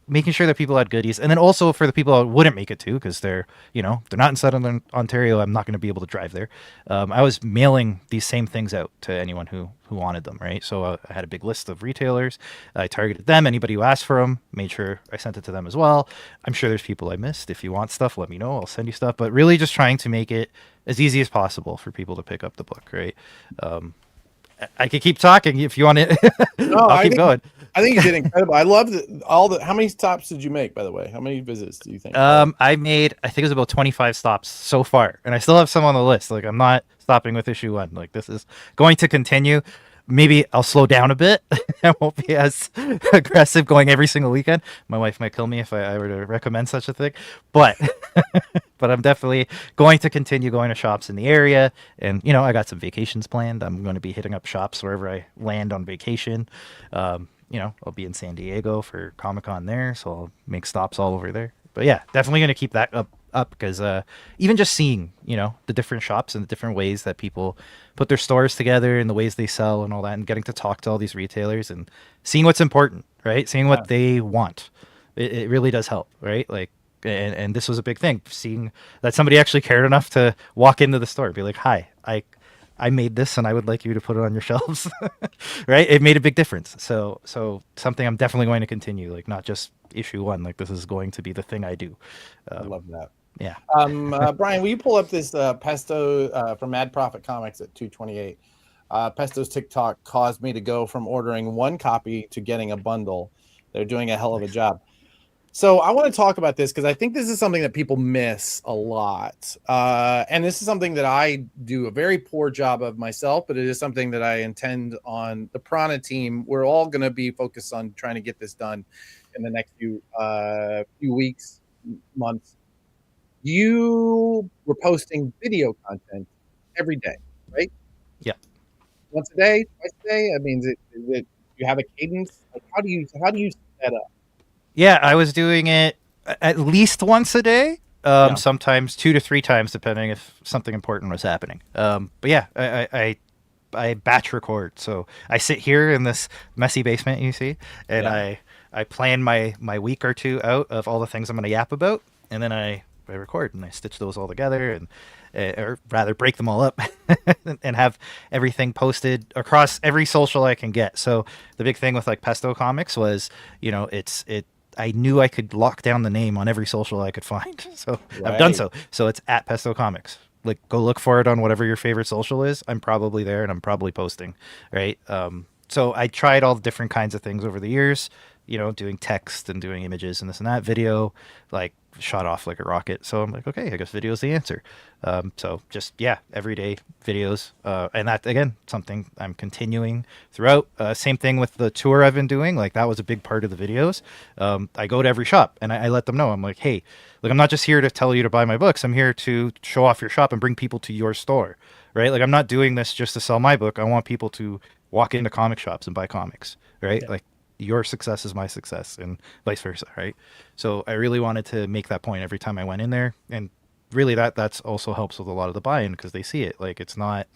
making sure that people had goodies, and then also for the people that wouldn't make it to, because they're not in Southern Ontario, I'm not going to be able to drive there. I was mailing these same things out to anyone who wanted them, right? So I had a big list of retailers. I targeted them. Anybody who asked for them, made sure I sent it to them as well. I'm sure there's people I missed. If you want stuff, let me know. I'll send you stuff. But really just trying to make it as easy as possible for people to pick up the book, right? I could keep talking if you want to. No, I'll keep going. I think you did incredible. I love how many stops did you make, by the way? How many visits do you think? I think it was about 25 stops so far, and I still have some on the list. Like, I'm not stopping with issue 1. Like, this is going to continue. Maybe I'll slow down a bit. I won't be as aggressive going every single weekend. My wife might kill me if I were to recommend such a thing, but but I'm definitely going to continue going to shops in the area. And I got some vacations planned. I'm going to be hitting up shops wherever I land on vacation. I'll be in San Diego for Comic-Con there, so I'll make stops all over there. But yeah, definitely going to keep that up because even just seeing the different shops and the different ways that people put their stores together and the ways they sell and all that, and getting to talk to all these retailers and seeing what's important, right? Seeing what they want, it really does help, right? Like, and this was a big thing, seeing that somebody actually cared enough to walk into the store and be like, hi, I made this and I would like you to put it on your shelves. Right? It made a big difference. So something I'm definitely going to continue, like not just issue 1, like this is going to be the thing I do. I love that. Yeah. Brian, will you pull up this Pesto from Mad Profit Comics at 228? Pesto's TikTok caused me to go from ordering 1 copy to getting a bundle. They're doing a hell of a job. So I want to talk about this because I think this is something that people miss a lot. And this is something that I do a very poor job of myself, but it is something that I intend on the Prana team. We're all going to be focused on trying to get this done in the next few weeks, months. You were posting video content every day, right? Yeah. Once a day, twice a day? I mean, is it you have a cadence? Like, how do you set up? Yeah, I was doing it at least once a day, sometimes 2 to 3 times, depending if something important was happening. But yeah, I batch record. So I sit here in this messy basement you see, and I plan my week or 2 out of all the things I'm going to yap about, and then I record and I stitch those all together, and or rather break them all up and have everything posted across every social I can get. So the big thing with like Pesto Comics was, I knew I could lock down the name on every social I could find. So I've done so. So it's at Pesto Comics. Like, go look for it on whatever your favorite social is. I'm probably there and I'm probably posting, right? So I tried all the different kinds of things over the years, doing text and doing images and this and that. Video, like, shot off like a rocket. So I'm like, okay, I guess video is the answer. So just, everyday videos. And that, again, something I'm continuing throughout. Same thing with the tour I've been doing. Like, that was a big part of the videos. I go to every shop and I let them know. I'm like, hey, like, I'm not just here to tell you to buy my books. I'm here to show off your shop and bring people to your store, right? Like, I'm not doing this just to sell my book. I want people to walk into comic shops and buy comics, right? Like, your success is my success and vice versa, right? So I really wanted to make that point every time I went in there, and really that's also helps with a lot of the buy-in because they see it. Like, it's not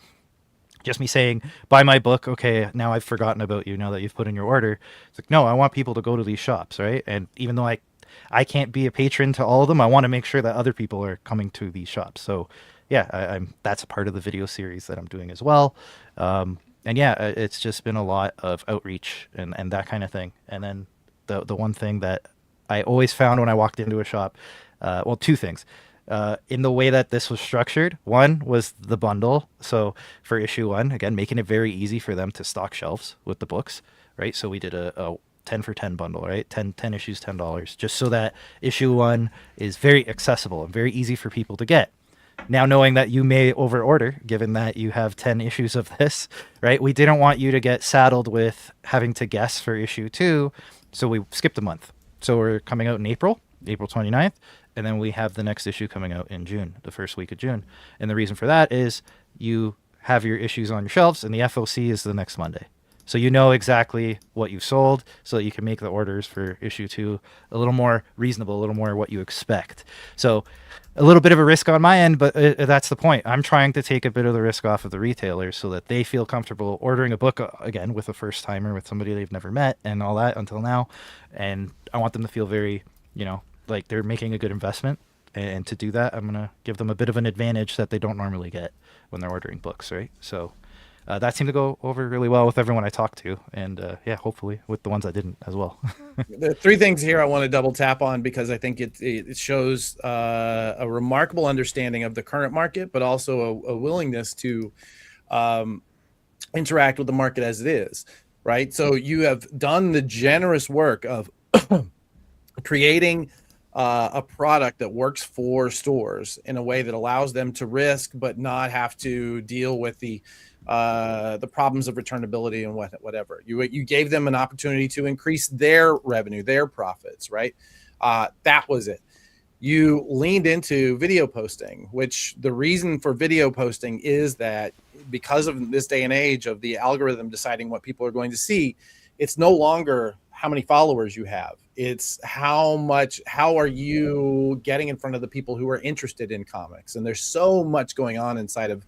just me saying, buy my book, okay, now I've forgotten about you now that you've put in your order. It's like, no, I want people to go to these shops, right? And even though I can't be a patron to all of them, I want to make sure that other people are coming to these shops. So yeah, that's a part of the video series that I'm doing as well. yeah, it's just been a lot of outreach and that kind of thing. And then the one thing that I always found when I walked into a shop, well, two things. In the way that this was structured, one was the bundle. So for issue 1, again, making it very easy for them to stock shelves with the books, right? So we did a 10 for 10 bundle, right? 10 issues, $10, just so that issue 1 is very accessible and very easy for people to get. Now, knowing that you may overorder, given that you have 10 issues of this, right? We didn't want you to get saddled with having to guess for issue 2, so we skipped a month. So we're coming out in April 29th, and then we have the next issue coming out in June, the first week of June. And the reason for that is you have your issues on your shelves, and the FOC is the next Monday. So you know exactly what you've sold so that you can make the orders for issue 2 a little more reasonable, a little more what you expect. So a little bit of a risk on my end, but that's the point. I'm trying to take a bit of the risk off of the retailers so that they feel comfortable ordering a book again with a first timer, with somebody they've never met and all that until now. And I want them to feel very, like they're making a good investment. And to do that, I'm going to give them a bit of an advantage that they don't normally get when they're ordering books, right? So that seemed to go over really well with everyone I talked to, and yeah, hopefully with the ones I didn't as well. The 3 things here I want to double tap on because I think it shows a remarkable understanding of the current market, but also a willingness to interact with the market as it is, right? So you have done the generous work of creating a product that works for stores in a way that allows them to risk but not have to deal with the problems of returnability and whatever. You gave them an opportunity to increase their revenue, their profits, right? That was it. You leaned into video posting, which the reason for video posting is that because of this day and age of the algorithm deciding what people are going to see, it's no longer how many followers you have. It's how are you getting in front of the people who are interested in comics? And there's so much going on inside of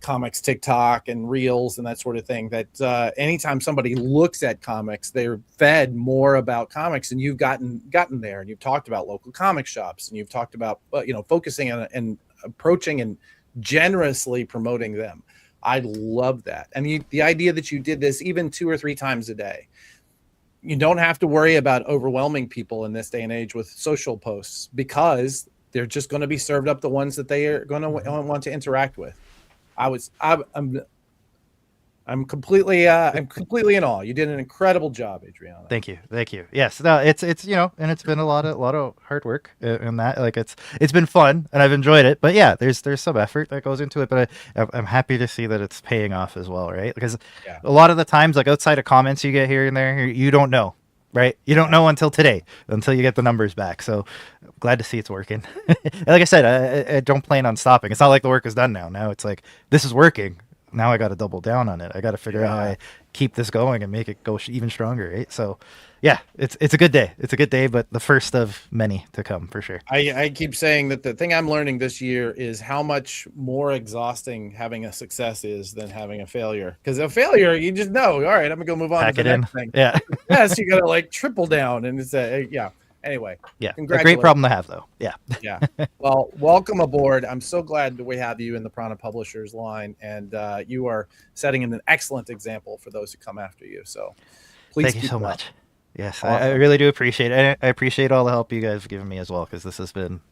comics, TikTok and reels and that sort of thing that anytime somebody looks at comics, they're fed more about comics, and you've gotten there, and you've talked about local comic shops, and you've talked about focusing on and approaching and generously promoting them. I love that. And the idea that you did this even 2 or 3 times a day. You don't have to worry about overwhelming people in this day and age with social posts because they're just going to be served up the ones that they are going to want to interact with. I'm completely in awe. You did an incredible job, Adriana. Thank you. Yes, no, it's and it's been a lot of hard work in that. Like it's been fun and I've enjoyed it. But yeah, there's some effort that goes into it. But I'm happy to see that it's paying off as well, right? Because a lot of the times, like outside of comments you get here and there, you don't know, right? You don't know until today, until you get the numbers back. So glad to see it's working. Like I said, I don't plan on stopping. It's not like the work is done now. Now it's like this is working. Now I got to double down on it. I got to figure out how I keep this going and make it go even stronger, right? So, yeah, it's a good day. It's a good day, but the first of many to come for sure. I keep saying that the thing I'm learning this year is how much more exhausting having a success is than having a failure. Because a failure, you just know, all right, I'm gonna go move on to the next thing. Yeah. Yes, you gotta like triple down, and it's Anyway, yeah, a great problem to have, though. Yeah. Yeah. Well, welcome aboard. I'm so glad that we have you in the Prana Publishers line, and you are setting an excellent example for those who come after you. So, please thank you so much. Yes, awesome. I really do appreciate it. I appreciate all the help you guys have given me as well, because this has been,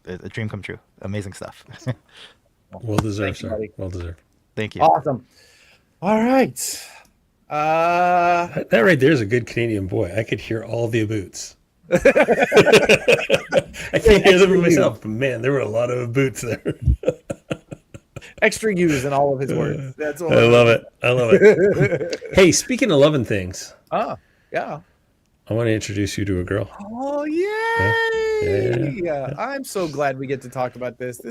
a dream come true. Amazing stuff. Well deserved, sir. Well deserved. Thank you. Awesome. All right. That right there is a good Canadian boy. I could hear all the boots. I can't hear them myself, but man, there were a lot of boots there. Extra U's in all of his words. That's all. I love it. Hey, speaking of loving things. Oh, yeah. I want to introduce you to a girl. Oh, yay! Yeah. I'm so glad we get to talk about this.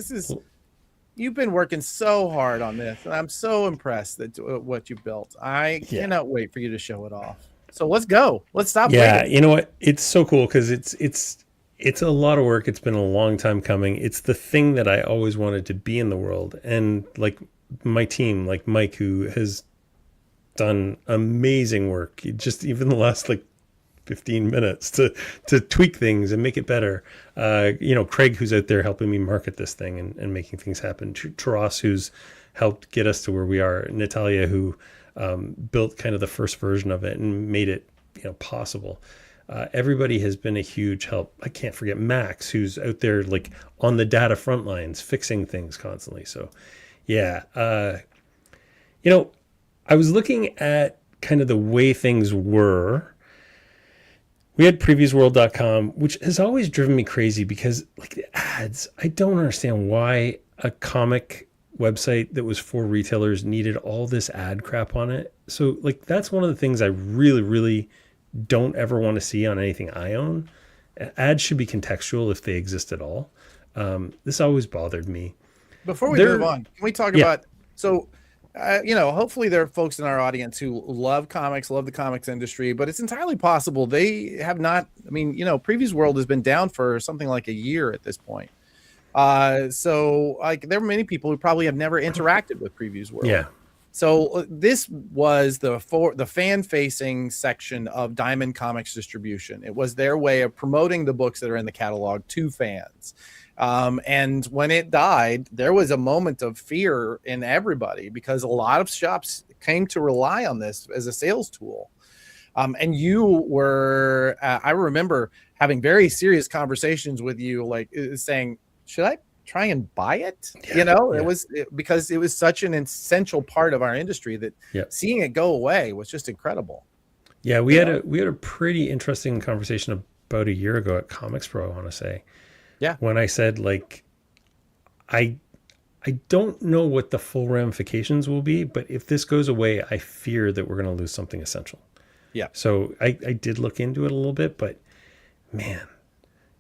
You've been working so hard on this, and I'm so impressed at what you built. I cannot wait for you to show it off. So let's go. Let's stop. Yeah, waiting. You know what? It's so cool because it's a lot of work. It's been a long time coming. It's the thing that I always wanted to be in the world. And like my team, like Mike, who has done amazing work, just even the last 15 minutes to tweak things and make it better. Craig, who's out there helping me market this thing and making things happen. Taras, who's helped get us to where we are. Natalia, who built kind of the first version of it and made it, possible. Everybody has been a huge help. I can't forget Max, who's out there like on the data front lines, fixing things constantly. So yeah, I was looking at kind of the way things were. We had previewsworld.com, which has always driven me crazy because like the ads, I don't understand why a comic website that was for retailers needed all this ad crap on it. So like that's one of the things I really, really don't ever want to see on anything I own. Ads should be contextual if they exist at all. This always bothered me. Before we move on, can we talk about, so, hopefully there are folks in our audience who love comics, love the comics industry, but it's entirely possible they have not, Previews World has been down for something like a year at this point. So like there are many people who probably have never interacted with Previews World. Yeah. So this was the fan-facing section of Diamond Comics Distribution. It was their way of promoting the books that are in the catalog to fans. And when it died, there was a moment of fear in everybody because a lot of shops came to rely on this as a sales tool. And you were, I remember having very serious conversations with you, like saying, should I try and buy it? It was because it was such an essential part of our industry that seeing it go away was just incredible. Yeah, we had a pretty interesting conversation about a year ago at Comics Pro, I want to say. Yeah. When I said like I don't know what the full ramifications will be, but if this goes away, I fear that we're going to lose something essential. Yeah. So I did look into it a little bit, but man,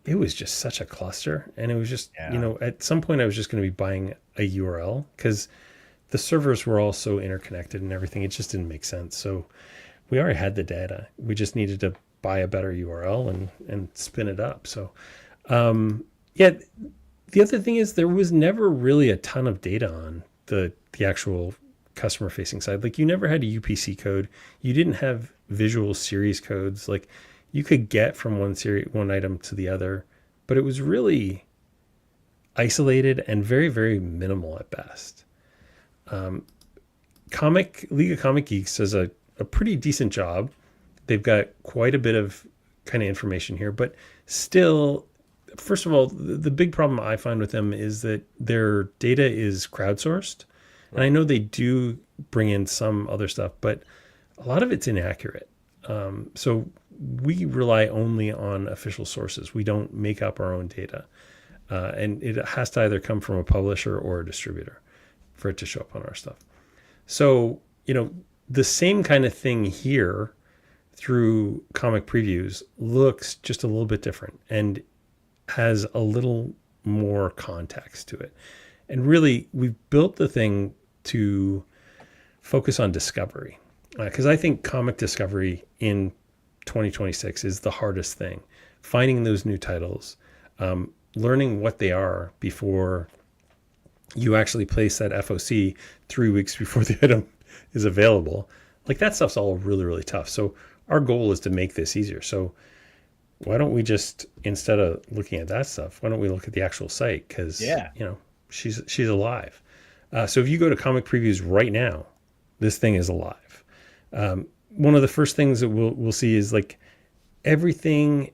it was just such a cluster. And it was just, at some point I was just going to be buying a URL because the servers were all so interconnected and everything. It just didn't make sense. So we already had the data. We just needed to buy a better URL and spin it up. So, the other thing is there was never really a ton of data on the actual customer facing side. Like you never had a UPC code. You didn't have visual series codes. Like you could get from one item to the other, but it was really isolated and very, very minimal at best. League of Comic Geeks does a pretty decent job. They've got quite a bit of kind of information here, but still, first of all, the big problem I find with them is that their data is crowdsourced. Right. And I know they do bring in some other stuff, but a lot of it's inaccurate. So we rely only on official sources. We don't make up our own data. And it has to either come from a publisher or a distributor for it to show up on our stuff. So, the same kind of thing here through comic previews looks just a little bit different and has a little more context to it. And really, we've built the thing to focus on discovery. Because I think comic discovery in 2026 is the hardest thing. Finding those new titles, learning what they are before you actually place that FOC 3 weeks before the item is available. Like that stuff's all really, really tough. So our goal is to make this easier. So why don't we just, instead of looking at that stuff, why don't we look at the actual site? Because, she's alive. So if you go to Comic Previews right now, this thing is alive. One of the first things that we'll see is like everything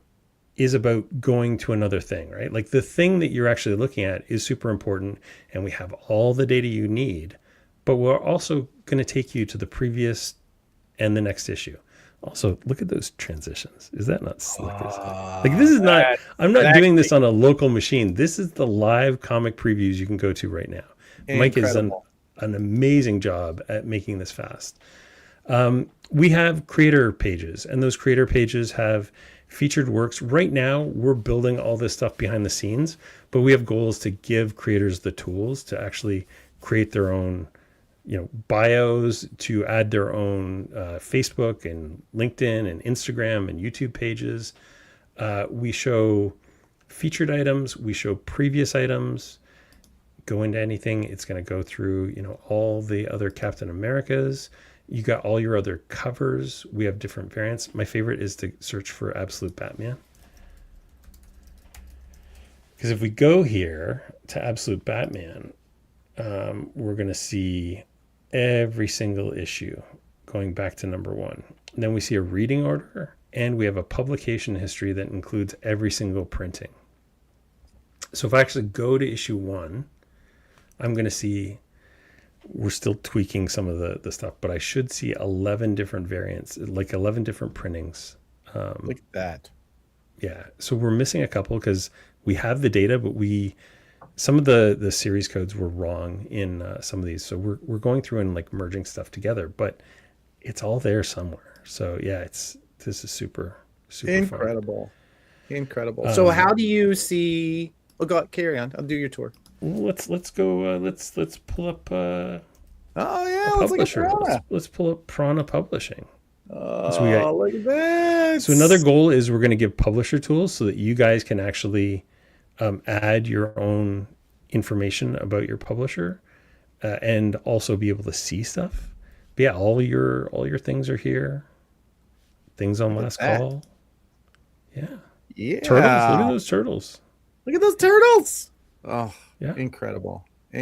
is about going to another thing, right? Like the thing that you're actually looking at is super important and we have all the data you need, but we're also going to take you to the previous and the next issue. Also, look at those transitions. Is that not slick as hell? Like this is not, I'm not doing this on a local machine. This is the live comic previews you can go to right now. Incredible. Mike has done an amazing job at making this fast. We have creator pages, and those creator pages have featured works. Right now, we're building all this stuff behind the scenes, but we have goals to give creators the tools to actually create their own, bios, to add their own Facebook and LinkedIn and Instagram and YouTube pages. We show featured items. We show previous items. Go into anything. It's going to go through, all the other Captain Americas. You got all your other covers. We have different variants. My favorite is to search for Absolute Batman. Because if we go here to Absolute Batman, we're going to see every single issue going back to number 1. And then we see a reading order, and we have a publication history that includes every single printing. So if I actually go to issue 1, I'm going to see, we're still tweaking some of the stuff, but I should see 11 different variants, like 11 different printings. Look at that. Yeah. So we're missing a couple because we have the data, but some of the series codes were wrong in some of these. So we're going through and like merging stuff together, but it's all there somewhere. So yeah, this is super incredible. fun. Incredible. So how do you see, carry on. I'll do your tour. Let's go. Let's pull up. Oh yeah, a let's look at publisher. Prana. Let's pull up Prana Publishing. Oh, look at that. So another goal is we're going to give publisher tools so that you guys can actually add your own information about your publisher and also be able to see stuff. But yeah, all your things are here. Things on last call. Yeah. Yeah. Turtles. Look at those turtles. Look at those turtles. Oh, yeah. Incredible. So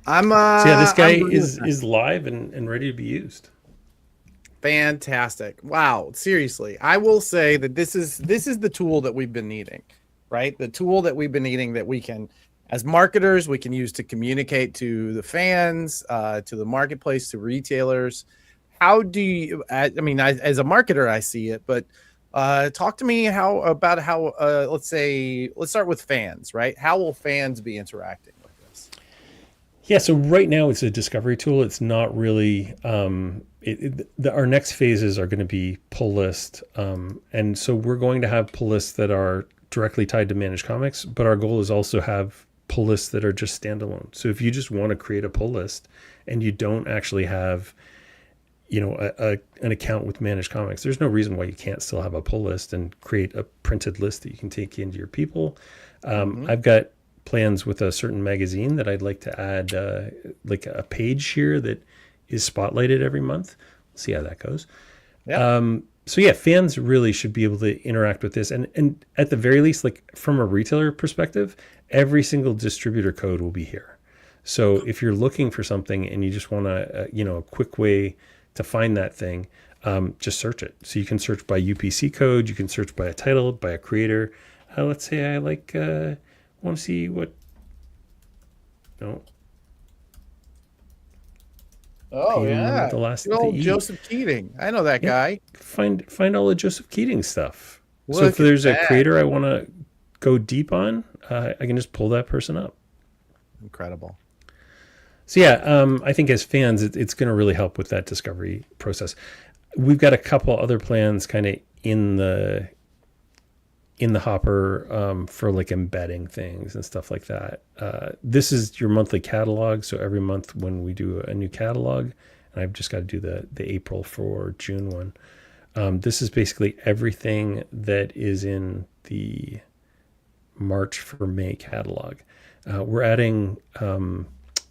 yeah, this guy is live and ready to be used. Fantastic. Wow. Seriously. I will say that this is the tool that we've been needing, right? The tool that we've been needing that we can, as marketers, we can use to communicate to the fans, to the marketplace, to retailers. How do you, as a marketer, I see it, but talk to me about how, let's start with fans, right? How will fans be interacting with this? Yeah, so right now it's a discovery tool. It's not really, our next phases are going to be pull list. And so we're going to have pull lists that are directly tied to Managed Comics, but our goal is also have pull lists that are just standalone. So if you just want to create a pull list and you don't actually have, an account with Managed Comics, there's no reason why you can't still have a pull list and create a printed list that you can take into your people. I've got plans with a certain magazine that I'd like to add like a page here that is spotlighted every month. We'll see how that goes. Yeah. So yeah, fans really should be able to interact with this. And at the very least, like from a retailer perspective, every single distributor code will be here. So if you're looking for something and you just want a quick way to find that thing, just search it. So you can search by UPC code, you can search by a title, by a creator. Let's say I want to see what, Oh yeah, the last old Joseph Keating. I know that guy. Find all the Joseph Keating stuff. So if there's a creator I want to go deep on, I can just pull that person up. Incredible. So yeah, I think as fans, it's going to really help with that discovery process. We've got a couple other plans kind of in the hopper for like embedding things and stuff like that. This is your monthly catalog. So every month when we do a new catalog, and I've just got to do the April for June one. This is basically everything that is in the March for May catalog. We're adding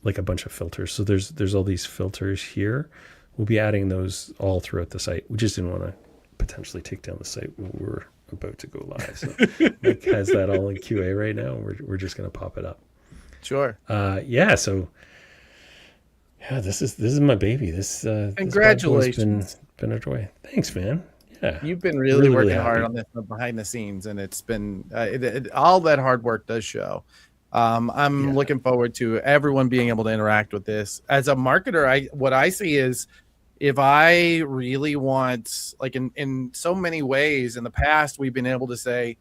like a bunch of filters. So there's all these filters here. We'll be adding those all throughout the site. We just didn't want to potentially take down the site when we're about to go live. So Mike has that all in QA right now. We're just going to pop it up. Sure. Yeah. So yeah, this is my baby. This congratulations. Been a joy. Thanks, man. Yeah. You've been really working hard on this behind the scenes, and it's been all that hard work does show. I'm looking forward to everyone being able to interact with this. As a marketer, what I see is if I really want, like in so many ways in the past, we've been able to say,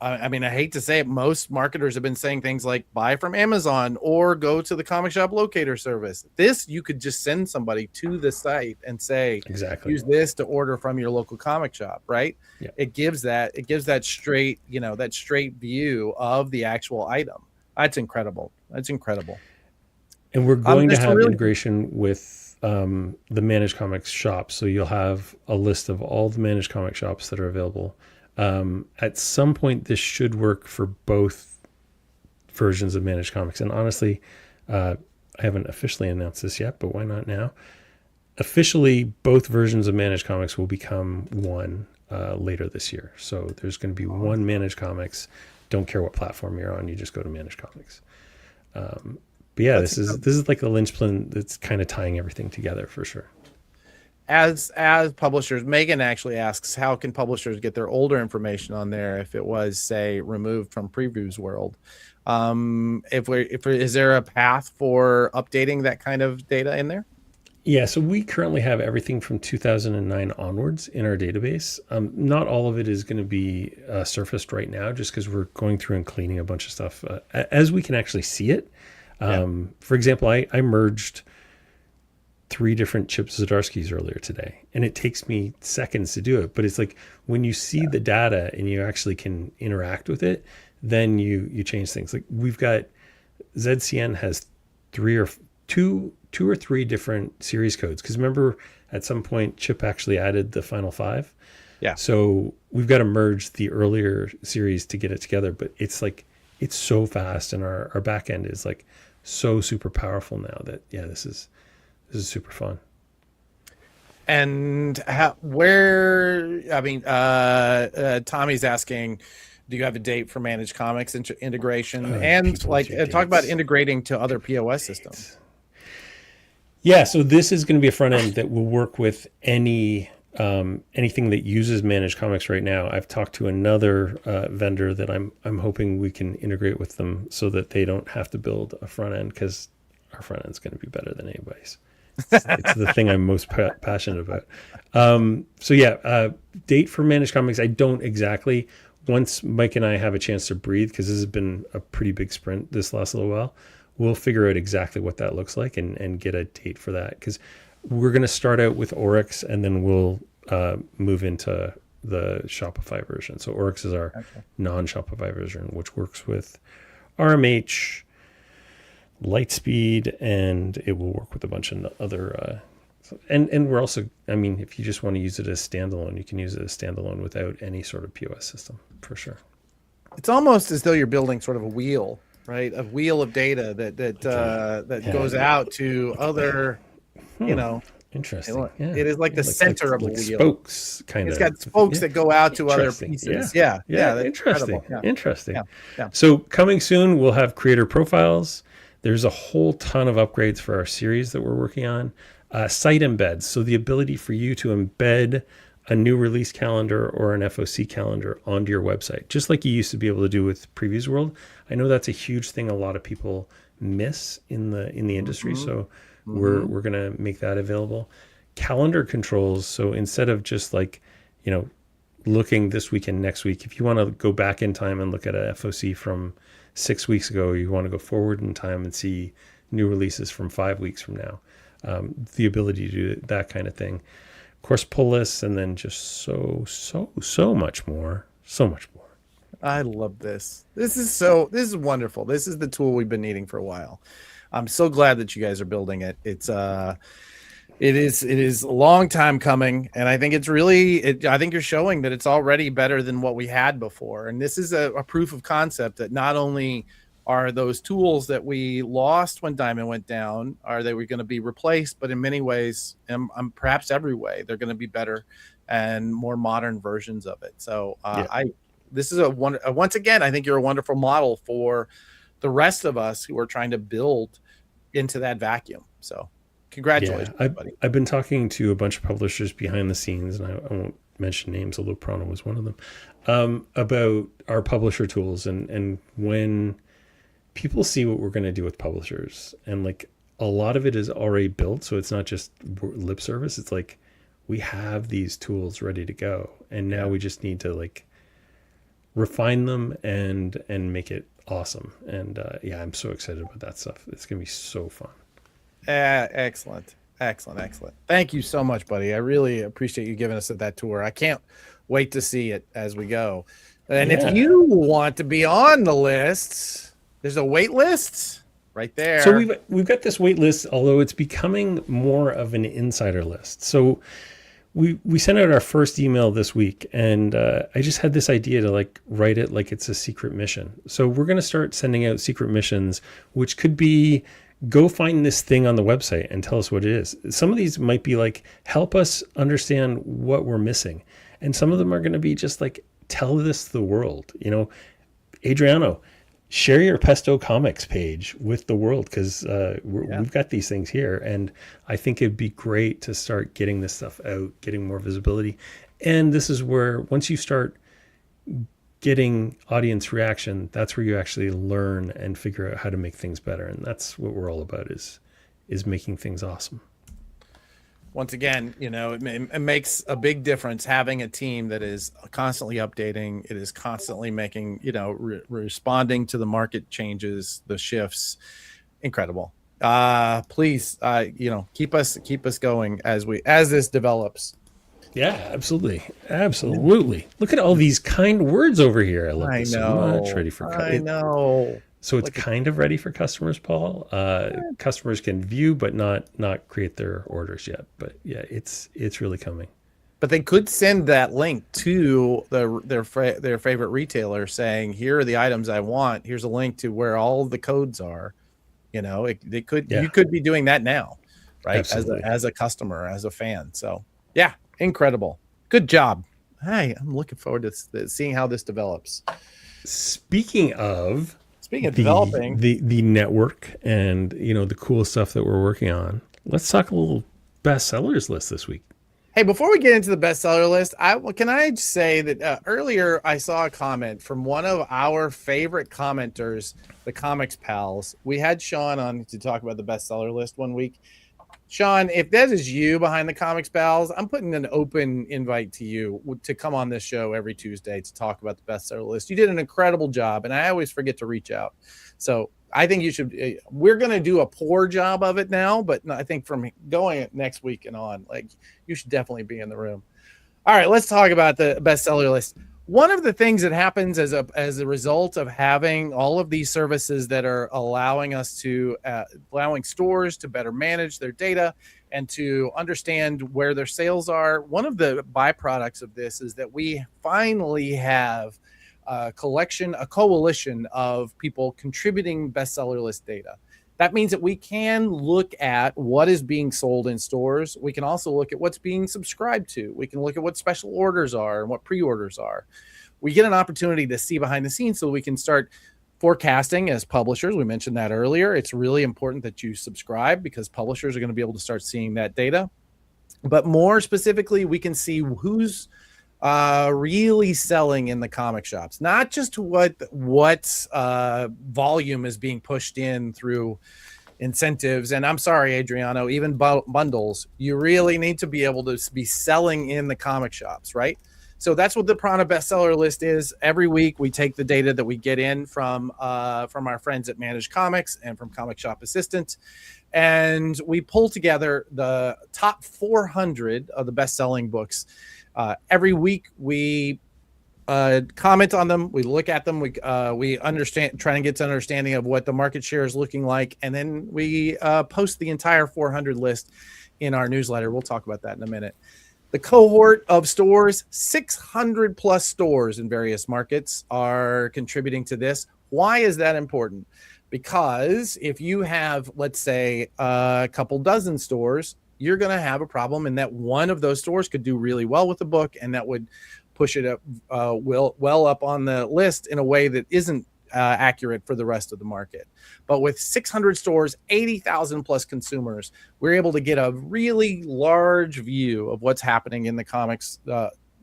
I hate to say it, most marketers have been saying things like buy from Amazon or go to the comic shop locator service. This, you could just send somebody to the site and say, exactly, use this to order from your local comic shop, right? Yeah. It gives that straight, that straight view of the actual item. That's incredible. And we're going to have integration with the Managed Comics shops. So you'll have a list of all the Managed Comic shops that are available. At some point, this should work for both versions of Managed Comics. And honestly, I haven't officially announced this yet, but why not now? Officially, both versions of Managed Comics will become one later this year. So there's going to be one Managed Comics. Don't care what platform you're on, you just go to Managed Comics. But yeah, this is like the linchpin that's kind of tying everything together for sure. As publishers, Megan actually asks, how can publishers get their older information on there if it was, say, removed from Previews World? Is there a path for updating that kind of data in there? Yeah, so we currently have everything from 2009 onwards in our database. Not all of it is going to be surfaced right now, just because we're going through and cleaning a bunch of stuff as we can actually see it. For example, I merged 3 different Chip Zdarsky's earlier today, and it takes me seconds to do it. But it's like when you see the data and you actually can interact with it, then you change things. Like we've got ZCN has 2 or 3 different series codes, because remember at some point Chip actually added the final 5. Yeah. So we've got to merge the earlier series to get it together, but it's like it's so fast, and our back end is like so super powerful now that this is super fun. And Tommy's asking, do you have a date for Managed Comics integration? And talk about integrating to other POS systems. Yeah, so this is going to be a front end that will work with anything that uses Managed Comics right now. I've talked to another vendor that I'm hoping we can integrate with them so that they don't have to build a front end, because our front end is going to be better than anybody's. It's the thing I'm most passionate about. Date for Managed Comics, I don't exactly. Once Mike and I have a chance to breathe, because this has been a pretty big sprint this last little while, we'll figure out exactly what that looks like and get a date for that. Because we're going to start out with Oryx, and then we'll move into the Shopify version. So Oryx is our non-Shopify version, which works with RMH, Lightspeed, and it will work with a bunch of other and we're also, if you just want to use it as standalone, you can use it as standalone without any sort of POS system, for sure. It's almost as though you're building sort of a wheel, right? A wheel of data that goes out to other, Interesting. It is like the center of a wheel. Spokes, kind of. It's got spokes that go out to other pieces. Yeah. Interesting. Interesting. Yeah. So coming soon, we'll have creator profiles. There's a whole ton of upgrades for our series that we're working on. Site embeds, so the ability for you to embed a new release calendar or an FOC calendar onto your website, just like you used to be able to do with Previews World. I know that's a huge thing a lot of people miss in the industry, so we're going to make that available. Calendar controls, so instead of just looking this week and next week, if you want to go back in time and look at a FOC from 6 weeks ago, or you want to go forward in time and see new releases from 5 weeks from now, the ability to do that kind of thing. Of course, pull lists, and then just so much more. I love this. This is wonderful. This is the tool we've been needing for a while. I'm so glad that you guys are building it. It is a long time coming, and I think I think you're showing that it's already better than what we had before. And this is a proof of concept that not only are those tools that we lost when Diamond went down, are they were going to be replaced, but in many ways, and perhaps every way, they're going to be better and more modern versions of it. So this is once again, I think you're a wonderful model for the rest of us who are trying to build into that vacuum. So congratulations, everybody. I've been talking to a bunch of publishers behind the scenes, and I won't mention names, although Prana was one of them, about our publisher tools. And when people see what we're going to do with publishers, and a lot of it is already built, so it's not just lip service. It's like we have these tools ready to go, and now we just need to refine them and make it awesome. And I'm so excited about that stuff. It's gonna be so fun. Excellent. Thank you so much, buddy. I really appreciate you giving us that tour. I can't wait to see it as we go. And if you want to be on the lists, there's a wait list right there. So we've got this wait list, although it's becoming more of an insider list. So we sent out our first email this week, and I just had this idea to write it like it's a secret mission. So we're going to start sending out secret missions, which could be go find this thing on the website and tell us what it is. Some of these might be help us understand what we're missing. And some of them are going to be just tell this to the world. Adriano, share your Pesto Comics page with the world, because we've got these things here, and I think it'd be great to start getting this stuff out, getting more visibility. And this is where, once you start getting audience reaction, that's where you actually learn and figure out how to make things better. And that's what we're all about, is making things awesome. Once again, it makes a big difference having a team that is constantly updating. It is constantly making, responding to the market changes, the shifts. Incredible. Please, keep us going as this develops. Yeah, absolutely. Look at all these kind words over here. I love this so much. Ready for I know. So it's kind of ready for customers, Paul. Customers can view, but not create their orders yet. But yeah, it's really coming. But they could send that link to their favorite retailer, saying, "Here are the items I want. Here's a link to where all the codes are." You could be doing that now, right? Absolutely. As a customer, as a fan. So yeah, incredible. Good job. Hey, I'm looking forward to seeing how this develops. Speaking of developing the network and the cool stuff that we're working on, let's talk a little bestsellers list this week. Hey, before we get into the bestseller list, can I say that earlier I saw a comment from one of our favorite commenters, the Comics Pals. We had Sean on to talk about the bestseller list one week. Sean, if that is you behind the Comics Pals, I'm putting an open invite to you to come on this show every Tuesday to talk about the bestseller list. You did an incredible job, and I always forget to reach out. So I think you should. We're going to do a poor job of it now, but I think from going next week and on, you should definitely be in the room. All right, let's talk about the bestseller list. One of the things that happens as a result of having all of these services that are allowing stores to better manage their data and to understand where their sales are, one of the byproducts of this is that we finally have a coalition of people contributing bestseller list data. That means that we can look at what is being sold in stores. We can also look at what's being subscribed to. We can look at what special orders are and what pre-orders are. We get an opportunity to see behind the scenes so we can start forecasting as publishers. We mentioned that earlier. It's really important that you subscribe because publishers are going to be able to start seeing that data. But more specifically, we can see who's really selling in the comic shops, not just what volume is being pushed in through incentives. And I'm sorry, Adriano, even bundles, you really need to be able to be selling in the comic shops, right? So that's what the Prana bestseller list is. Every week we take the data that we get in from our friends at Managed Comics and from Comic Shop Assistant, and we pull together the top 400 of the best-selling books. Every week we comment on them, we look at them, we understand, try and get to an understanding of what the market share is looking like, and then we post the entire 400 list in our newsletter. We'll talk about that in a minute. The cohort of stores, 600 plus stores in various markets are contributing to this. Why is that important? Because if you have, let's say, a couple dozen stores, you're going to have a problem in that one of those stores could do really well with the book, and that would push it up well up on the list in a way that isn't accurate for the rest of the market. But with 600 stores, 80,000 plus consumers, we're able to get a really large view of what's happening in the comics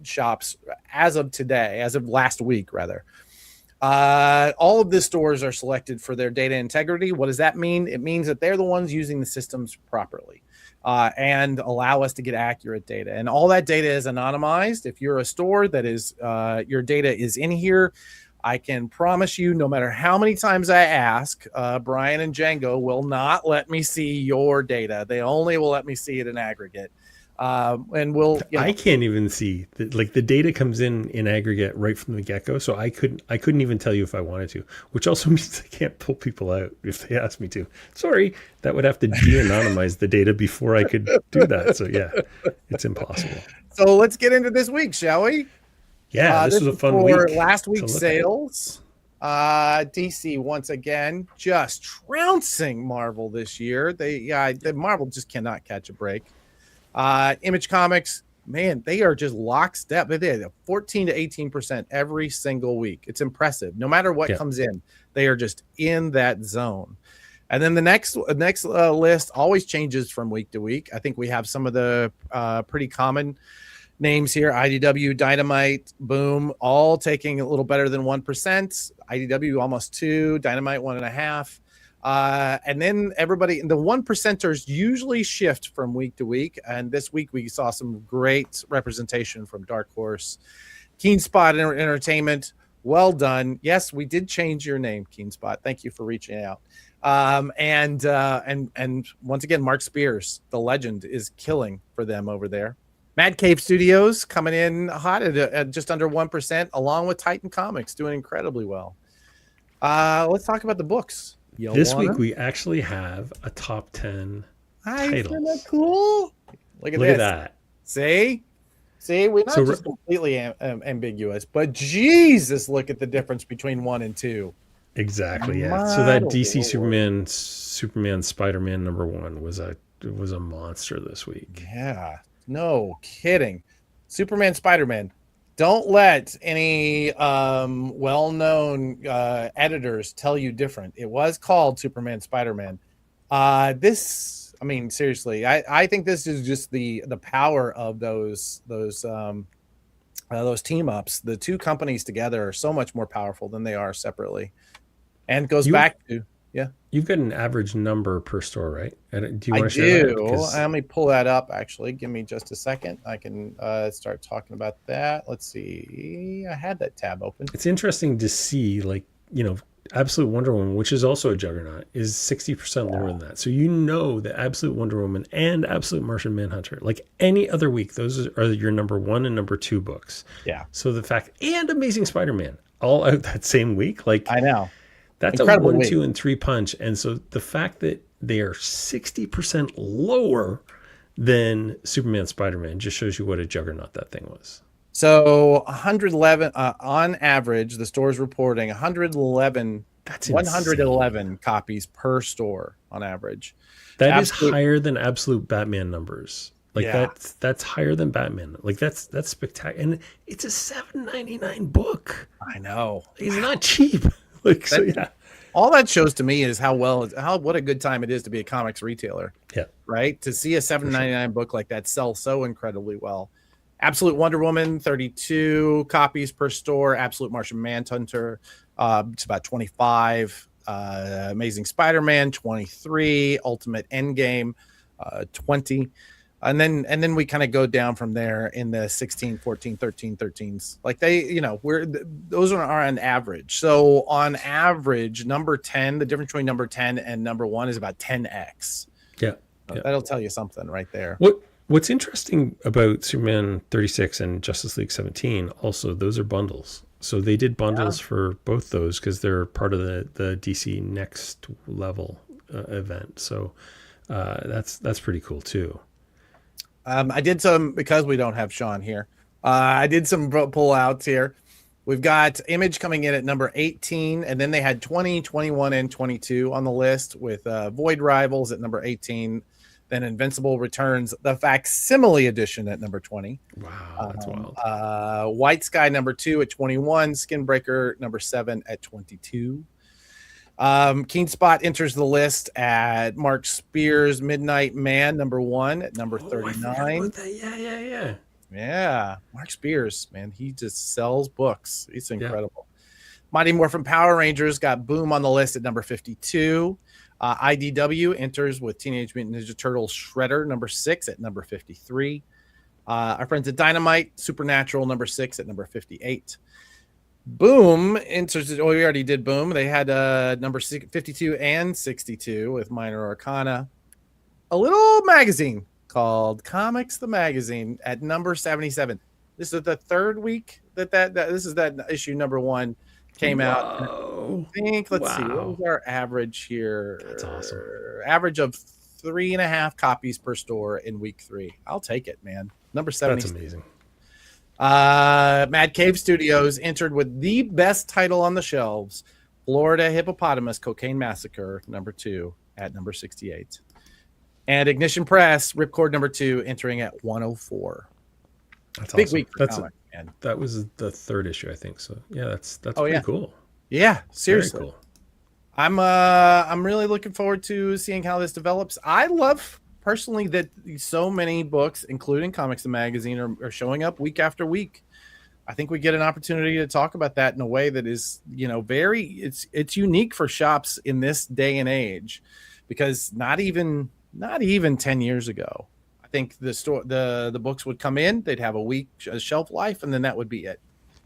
shops as of today, as of last week, rather. All of the stores are selected for their data integrity. What does that mean? It means that they're the ones using the systems properly and allow us to get accurate data. And all that data is anonymized. If you're a store that is your data is in here, I can promise you, no matter how many times I ask, Brian and Django will not let me see your data. They only will let me see it in aggregate. And we'll. I can't even see the data comes in aggregate right from the get-go. So I couldn't even tell you if I wanted to, which also means I can't pull people out if they ask me to. Sorry, that would have to de-anonymize the data before I could do that. So yeah, it's impossible. So let's get into this week, shall we? Yeah, this was a fun week. Last week's sales, DC once again just trouncing Marvel this year. The Marvel just cannot catch a break. Image Comics man, they are just lockstep. They did 14 to 18% every single week. It's impressive. No matter what comes in, they are just in that zone. And then the next list always changes from week to week. I think we have some of the pretty common names here: IDW, Dynamite, Boom, all taking a little better than 1%. IDW almost 2%, Dynamite 1.5%. And then everybody, the 1%ers usually shift from week to week. And this week we saw some great representation from Dark Horse. Keen Spot Entertainment, well done. Yes, we did change your name, Keen Spot. Thank you for reaching out. And once again, Mark Spears, the legend, is killing for them over there. Mad Cave Studios coming in hot at just under 1%, along with Titan Comics doing incredibly well. Let's talk about the books. This week we actually have a top 10 titles. Isn't that cool? Look at that. See, we're not just completely ambiguous, but Jesus, look at the difference between 1 and 2. Exactly. Yeah. So that DC Superman, Spider-Man #1 was a monster this week. Yeah. No kidding. Superman, Spider-Man. Don't let any well-known editors tell you different. It was called Superman, Spider-Man. Seriously, I think this is just the power of those team ups. The two companies together are so much more powerful than they are separately. And it goes back to You've got an average number per store, right? Do you want to share that? Let me pull that up, actually. Give me just a second. I can start talking about that. Let's see. I had that tab open. It's interesting to see, Absolute Wonder Woman, which is also a juggernaut, is 60% lower than that. So that Absolute Wonder Woman and Absolute Martian Manhunter, like any other week, those are your #1 and #2 books. Yeah. So the fact, and Amazing Spider-Man, all out that same week. I know. That's incredible. A 1, 2, and 3 punch. And so the fact that they are 60% lower than Superman, Spider-Man just shows you what a juggernaut that thing was. So 111 on average, the store's reporting 111 copies per store on average. That is higher than Absolute Batman numbers. That's higher than Batman. That's spectacular. And it's a $7.99 book. I know. It's not cheap. All that shows to me is what a good time it is to be a comics retailer. Yeah. Right. To see a $7.99 book like that sell so incredibly well. Absolute Wonder Woman, 32 copies per store. Absolute Martian Manhunter, it's about 25. Amazing Spider-Man, 23. Ultimate Endgame, 20. And then we kind of go down from there in the 16, 14, 13, 13s. Those are on average. So on average, number 10, the difference between number 10 and number 1 is about 10x. Yeah. That'll tell you something right there. What's interesting about Superman 36 and Justice League 17, also, those are bundles. So they did bundles for both those because they're part of the DC Next Level event. So that's pretty cool too. I did some, because we don't have Sean here, I did some pull-outs here. We've got Image coming in at number 18, and then they had 20, 21, and 22 on the list, with Void Rivals at number 18, then Invincible returns, the facsimile edition at number 20. Wow, that's wild. White Sky number 2 at 21, Skinbreaker number 7 at 22. Keen Spot enters the list at Mark Spears' Midnight Man number 1 at number 39. Yeah. Mark Spears, man, he just sells books. It's incredible. Mighty Morphin Power Rangers got Boom on the list at number 52. IDW enters with Teenage Mutant Ninja Turtles Shredder number 6 at number 53. Our friends at Dynamite, Supernatural number 6 at number 58. Boom enters. We already did Boom. They had number 52 and 62 with Minor Arcana. A little magazine called Comics the Magazine at number 77. This is the third week that this is that issue number 1 came out. I think, let's see, what was our average here? That's awesome. Average of 3.5 copies per store in week 3. I'll take it, man. Number 70. That's amazing. Mad Cave Studios entered with the best title on the shelves, Florida Hippopotamus Cocaine Massacre number 2 at number 68. And Ignition Press, Ripcord number 2, entering at 104. That's Big awesome. week for comics, man. That was the 3rd issue, I think. So yeah, that's Oh, pretty yeah. cool. Yeah, seriously. Very cool. I'm really looking forward to seeing how this develops. I love personally that so many books, including Comics the Magazine, are showing up week after week. I think we get an opportunity to talk about that in a way that is, it's unique for shops in this day and age, because not even 10 years ago, I think the books would come in, they'd have a week shelf life, and then that would be it,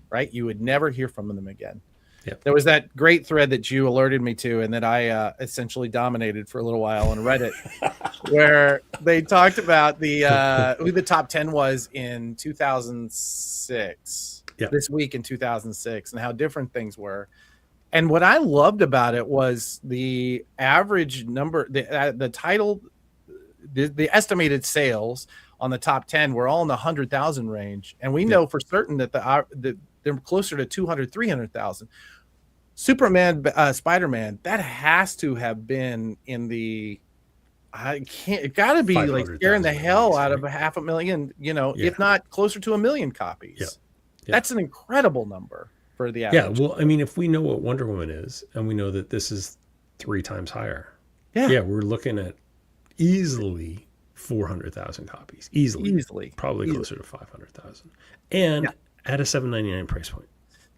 right? You would never hear from them again. Yep. There was that great thread that you alerted me to, and that I essentially dominated for a little while on Reddit, where they talked about who the top 10 was in 2006, this week in 2006, and how different things were. And what I loved about it was the average number, the title, the estimated sales on the top 10 were all in the 100,000 range, and we know for certain that they're closer to 200, 300,000. Superman, Spider-Man, that has to have been in the, it got to be like scaring the hell out of 500,000, if not closer to 1 million copies. Yeah. That's an incredible number for the average. Yeah, well, I mean, if we know what Wonder Woman is, and we know that this is 3 times higher, we're looking at easily 400,000 copies. Easily. Probably closer to 500,000. And at a $7.99 price point.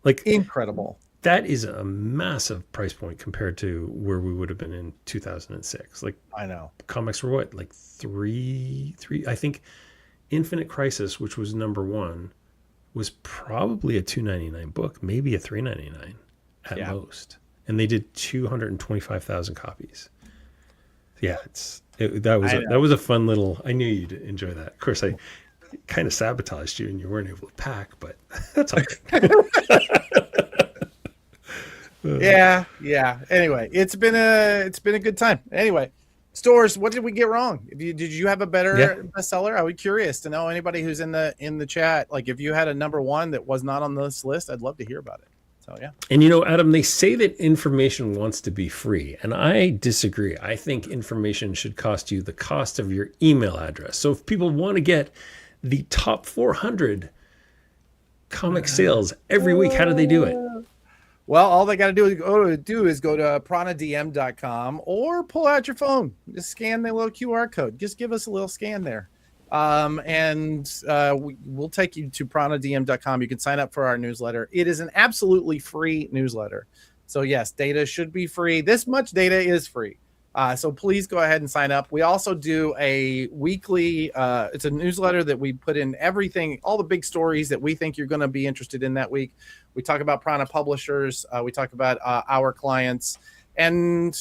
Like, incredible. That is a massive price point compared to where we would have been in 2006. Like, I know. Comics were what? Like three, I think Infinite Crisis, which was number 1, was probably a $2.99 book, maybe a $3.99 at most. And they did 225,000 copies. Yeah, that was a fun little. I knew you'd enjoy that. Of course, I kind of sabotaged you, and you weren't able to pack, but that's all right. Yeah. Anyway, it's been a good time. Anyway, stores, what did we get wrong? Did you have a better bestseller? I would be curious to know. Anybody who's in the chat, like if you had a number 1 that was not on this list, I'd love to hear about it. So yeah. And Adam, they say that information wants to be free, and I disagree. I think information should cost you the cost of your email address. So if people want to get the top 400 comic sales every week, how do they do it? Well, all they got to do is go to pranadm.com or pull out your phone. Just scan the little QR code. Just give us a little scan there. We'll take you to pranadm.com. You can sign up for our newsletter. It is an absolutely free newsletter. So yes, data should be free. This much data is free. So please go ahead and sign up. We also do a weekly, it's a newsletter that we put in everything, all the big stories that we think you're going to be interested in that week. We talk about Prana publishers. We talk about our clients. And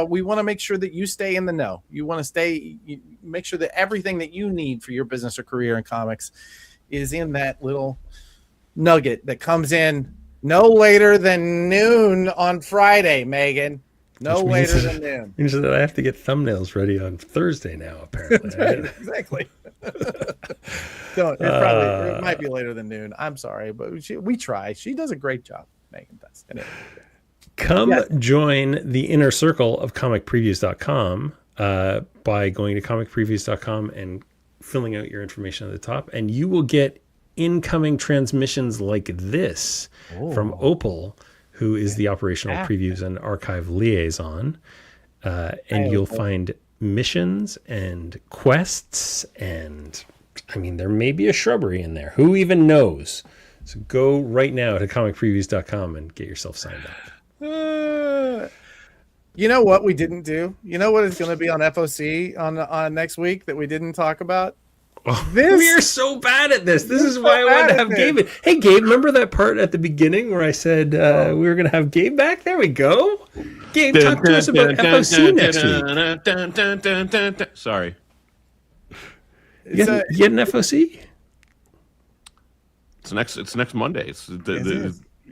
we want to make sure that you stay in the know. You want to make sure that everything that you need for your business or career in comics is in that little nugget that comes in no later than noon on Friday, Megan. No later than noon. Means that I have to get thumbnails ready on Thursday now, apparently. Right, exactly. It might be later than noon. I'm sorry, but we try. She does a great job. Megan does. Anyway. Come join the inner circle of comicpreviews.com by going to comicpreviews.com and filling out your information at the top, and you will get incoming transmissions like this from Opal, who is the operational previews and archive liaison. And you'll find missions and quests, and I mean, there may be a shrubbery in there. Who even knows? So go right now to comicpreviews.com and get yourself signed up. You know what we didn't do? You know what is going to be on FOC on next week that we didn't talk about? We are so bad at this. This is why I wanted to have Gabe in. Hey, Gabe, remember that part at the beginning where I said we were going to have Gabe back? There we go. Gabe, talk to us about FOC next week. Sorry. You get an FOC? It's next Monday.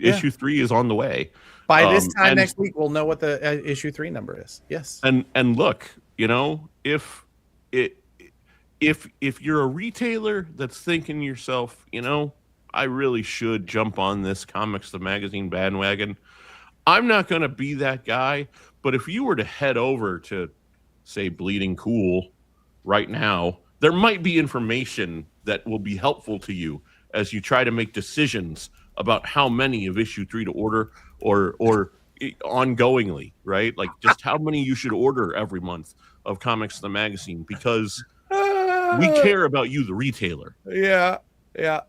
Issue 3 is on the way. By this time next week, we'll know what the issue 3 number is. Yes. And look, if you're a retailer that's thinking to yourself, I really should jump on this Comics the Magazine bandwagon, I'm not going to be that guy. But if you were to head over to, say, Bleeding Cool right now, there might be information that will be helpful to you as you try to make decisions about how many of issue 3 to order or ongoingly, right? Like just how many you should order every month of Comics the Magazine, because we care about you, the retailer. Yeah.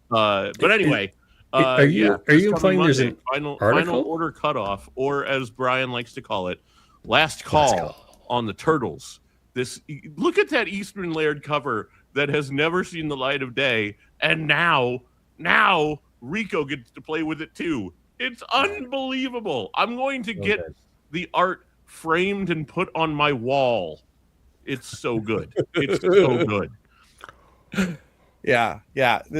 But anyway, are you implying there's an final article? order cutoff, or as Brian likes to call it, last call on the Turtles. Look at that Eastman layered cover that has never seen the light of day, and now Rico gets to play with it too. It's unbelievable. I'm going to get the art framed and put on my wall. It's so good. It's so good. Yeah.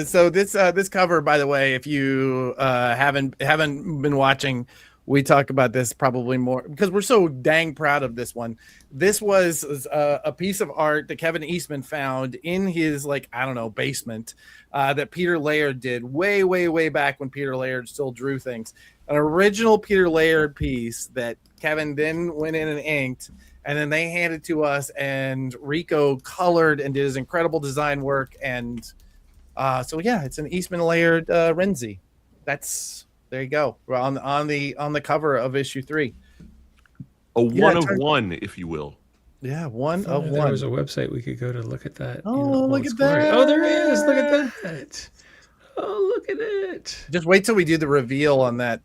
So this cover, by the way, if you haven't been watching, we talk about this probably more because we're so dang proud of this one. This was a piece of art that Kevin Eastman found in his basement that Peter Laird did way back when Peter Laird still drew things. An original Peter Laird piece that Kevin then went in and inked, and then they handed to us, and Rico colored and did his incredible design work. And it's an Eastman Laird Renzi. There you go. We're on the cover of issue 3. A one of one, if you will. Yeah, one of one. There was a website we could go to look at that. Oh, look at that. Oh, there is. Look at that. Oh, look at it. Just wait till we do the reveal on that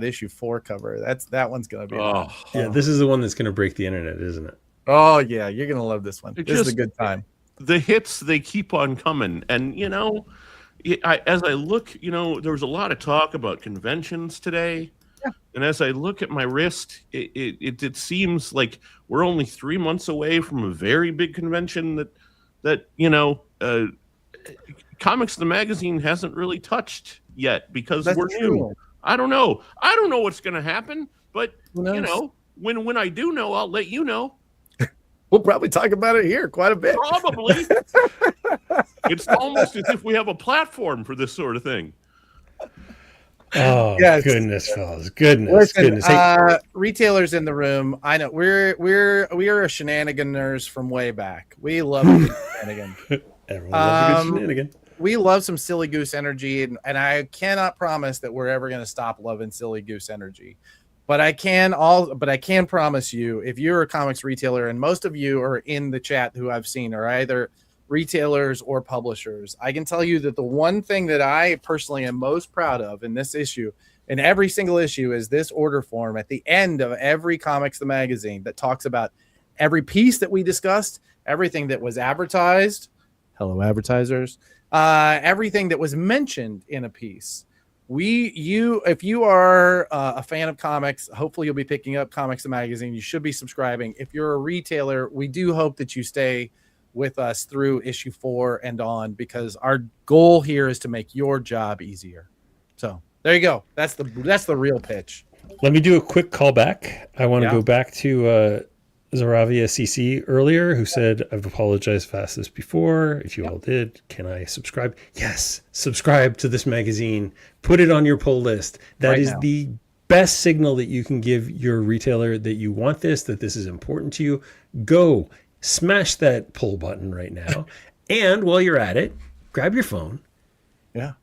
issue 4 cover. That one's gonna be. Yeah, this is the one that's gonna break the internet, isn't it? Oh yeah, you're gonna love this one. This is a good time. The hits, they keep on coming, and as I look, there was a lot of talk about conventions today. Yeah. And as I look at my wrist, it seems like we're only 3 months away from a very big convention that Comics the Magazine hasn't really touched yet because we're new. I don't know what's going to happen, but when I do know, I'll let you know. We'll probably talk about it here quite a bit. Probably. It's almost as if we have a platform for this sort of thing. Oh, yes. Goodness, fellas. Goodness. Listen, retailers in the room, I know we are a shenaniganers from way back. We love a good shenanigan. Everyone loves a good shenanigan. We love some silly goose energy, and I cannot promise that we're ever going to stop loving silly goose energy. But I can promise you, if you're a comics retailer, and most of you are in the chat who I've seen are either retailers or publishers, I can tell you that the one thing that I personally am most proud of in this issue, in every single issue, is this order form at the end of every Comics the Magazine that talks about every piece that we discussed, everything that was advertised. Hello, advertisers. Everything that was mentioned in a piece. If you are a fan of comics, hopefully you'll be picking up Comics the Magazine. You should be subscribing. If you're a retailer, we do hope that you stay with us through issue 4 and on, because our goal here is to make your job easier. So there you go. That's the real pitch. Let me do a quick callback. I want to go back to Zaravia CC earlier, who said, I've apologized if I asked this before. If you all did, can I subscribe? Yes, subscribe to this magazine. Put it on your pull list. That is the best signal that you can give your retailer that you want this, that this is important to you. Go smash that pull button right now. And while you're at it, grab your phone. Yeah.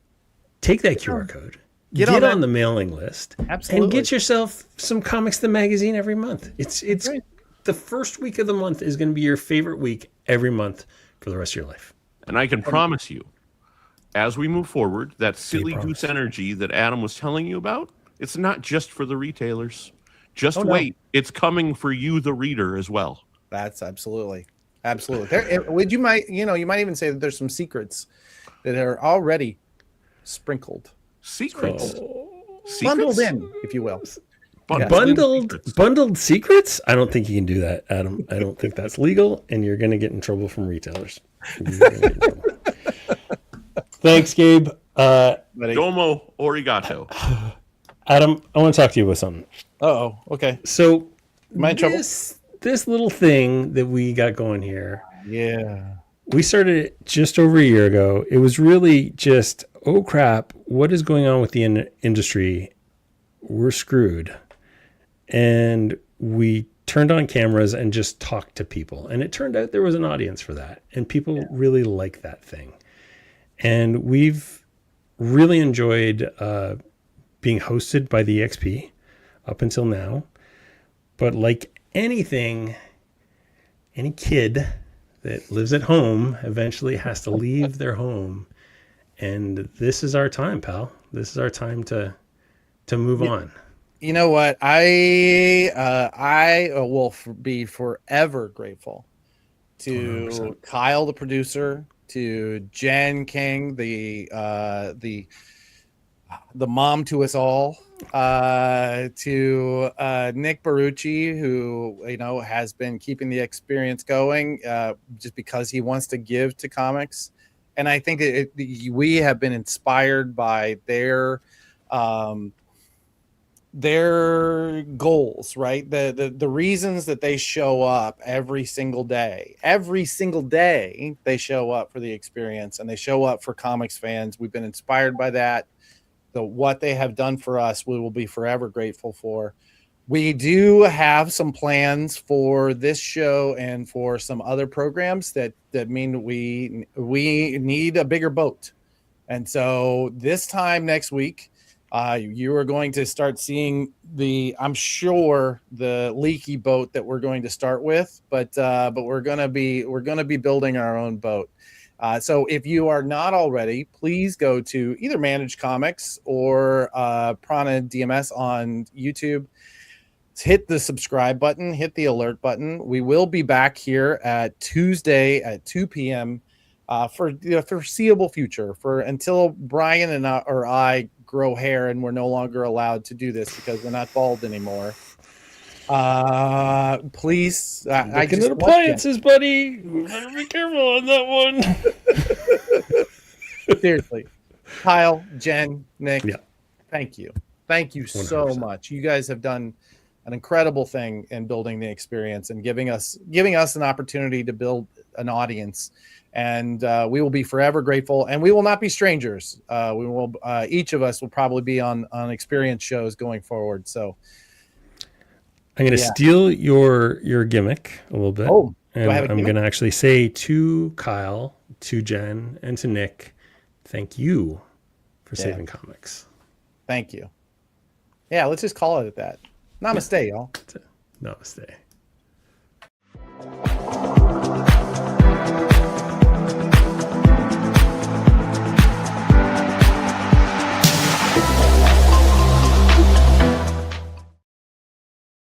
Take that QR code. Get on the mailing list. Absolutely. And get yourself some Comics the Magazine every month. It's great. The first week of the month is going to be your favorite week every month for the rest of your life. And I can promise you, as we move forward, that silly goose energy that Adam was telling you about, it's not just for the retailers. Just wait. It's coming for you, the reader, as well. That's absolutely. You might even say that there's some secrets that are already sprinkled. Secrets? Bundled in, if you will. Bundled secrets? I don't think you can do that, Adam. I don't think that's legal, and you're going to get in trouble from retailers. Thanks, Gabe. Domo arigato. Adam, I want to talk to you about something. Oh, okay. So, am I in trouble? This little thing that we got going here. Yeah. We started it just over a year ago. It was really just, oh crap, what is going on with the industry? We're screwed. And we turned on cameras and just talked to people. And it turned out there was an audience for that. And people really like that thing. And we've really enjoyed being hosted by the EXP up until now. But like anything, any kid that lives at home eventually has to leave their home. And this is our time, pal. This is our time to move on. You know what? I will be forever grateful to 100%. Kyle, the producer, to Jen King, the mom to us all, to Nick Barucci, who has been keeping the experience going just because he wants to give to comics. And I think we have been inspired by their goals, right? The reasons that they show up every single day they show up for the experience, and they show up for comics fans. We've been inspired by that. What they have done for us, we will be forever grateful for. We do have some plans for this show and for some other programs that mean we need a bigger boat. And so this time next week, you are going to start seeing I'm sure the leaky boat that we're going to start with, but we're going to be building our own boat. So if you are not already, please go to either Manage Comics or Prana DMS on YouTube. Hit the subscribe button, hit the alert button. We will be back here at Tuesday at 2 p.m. For the foreseeable future, until Brian and I grow hair and we're no longer allowed to do this because we're not bald anymore. Please, looking at appliances, buddy. You better be careful on that one. Seriously, Kyle, Jen, Nick, yeah. Thank you so 100%. much. You guys have done an incredible thing in building the experience and giving us an opportunity to build an audience. And we will be forever grateful, and we will not be strangers. Each of us will probably be on experience shows going forward. So I'm going to steal your gimmick a little bit. Oh, and I'm going to actually say to Kyle, to Jen, and to Nick, thank you for saving comics. Thank you. Yeah, let's just call it at that. Namaste, y'all. Namaste.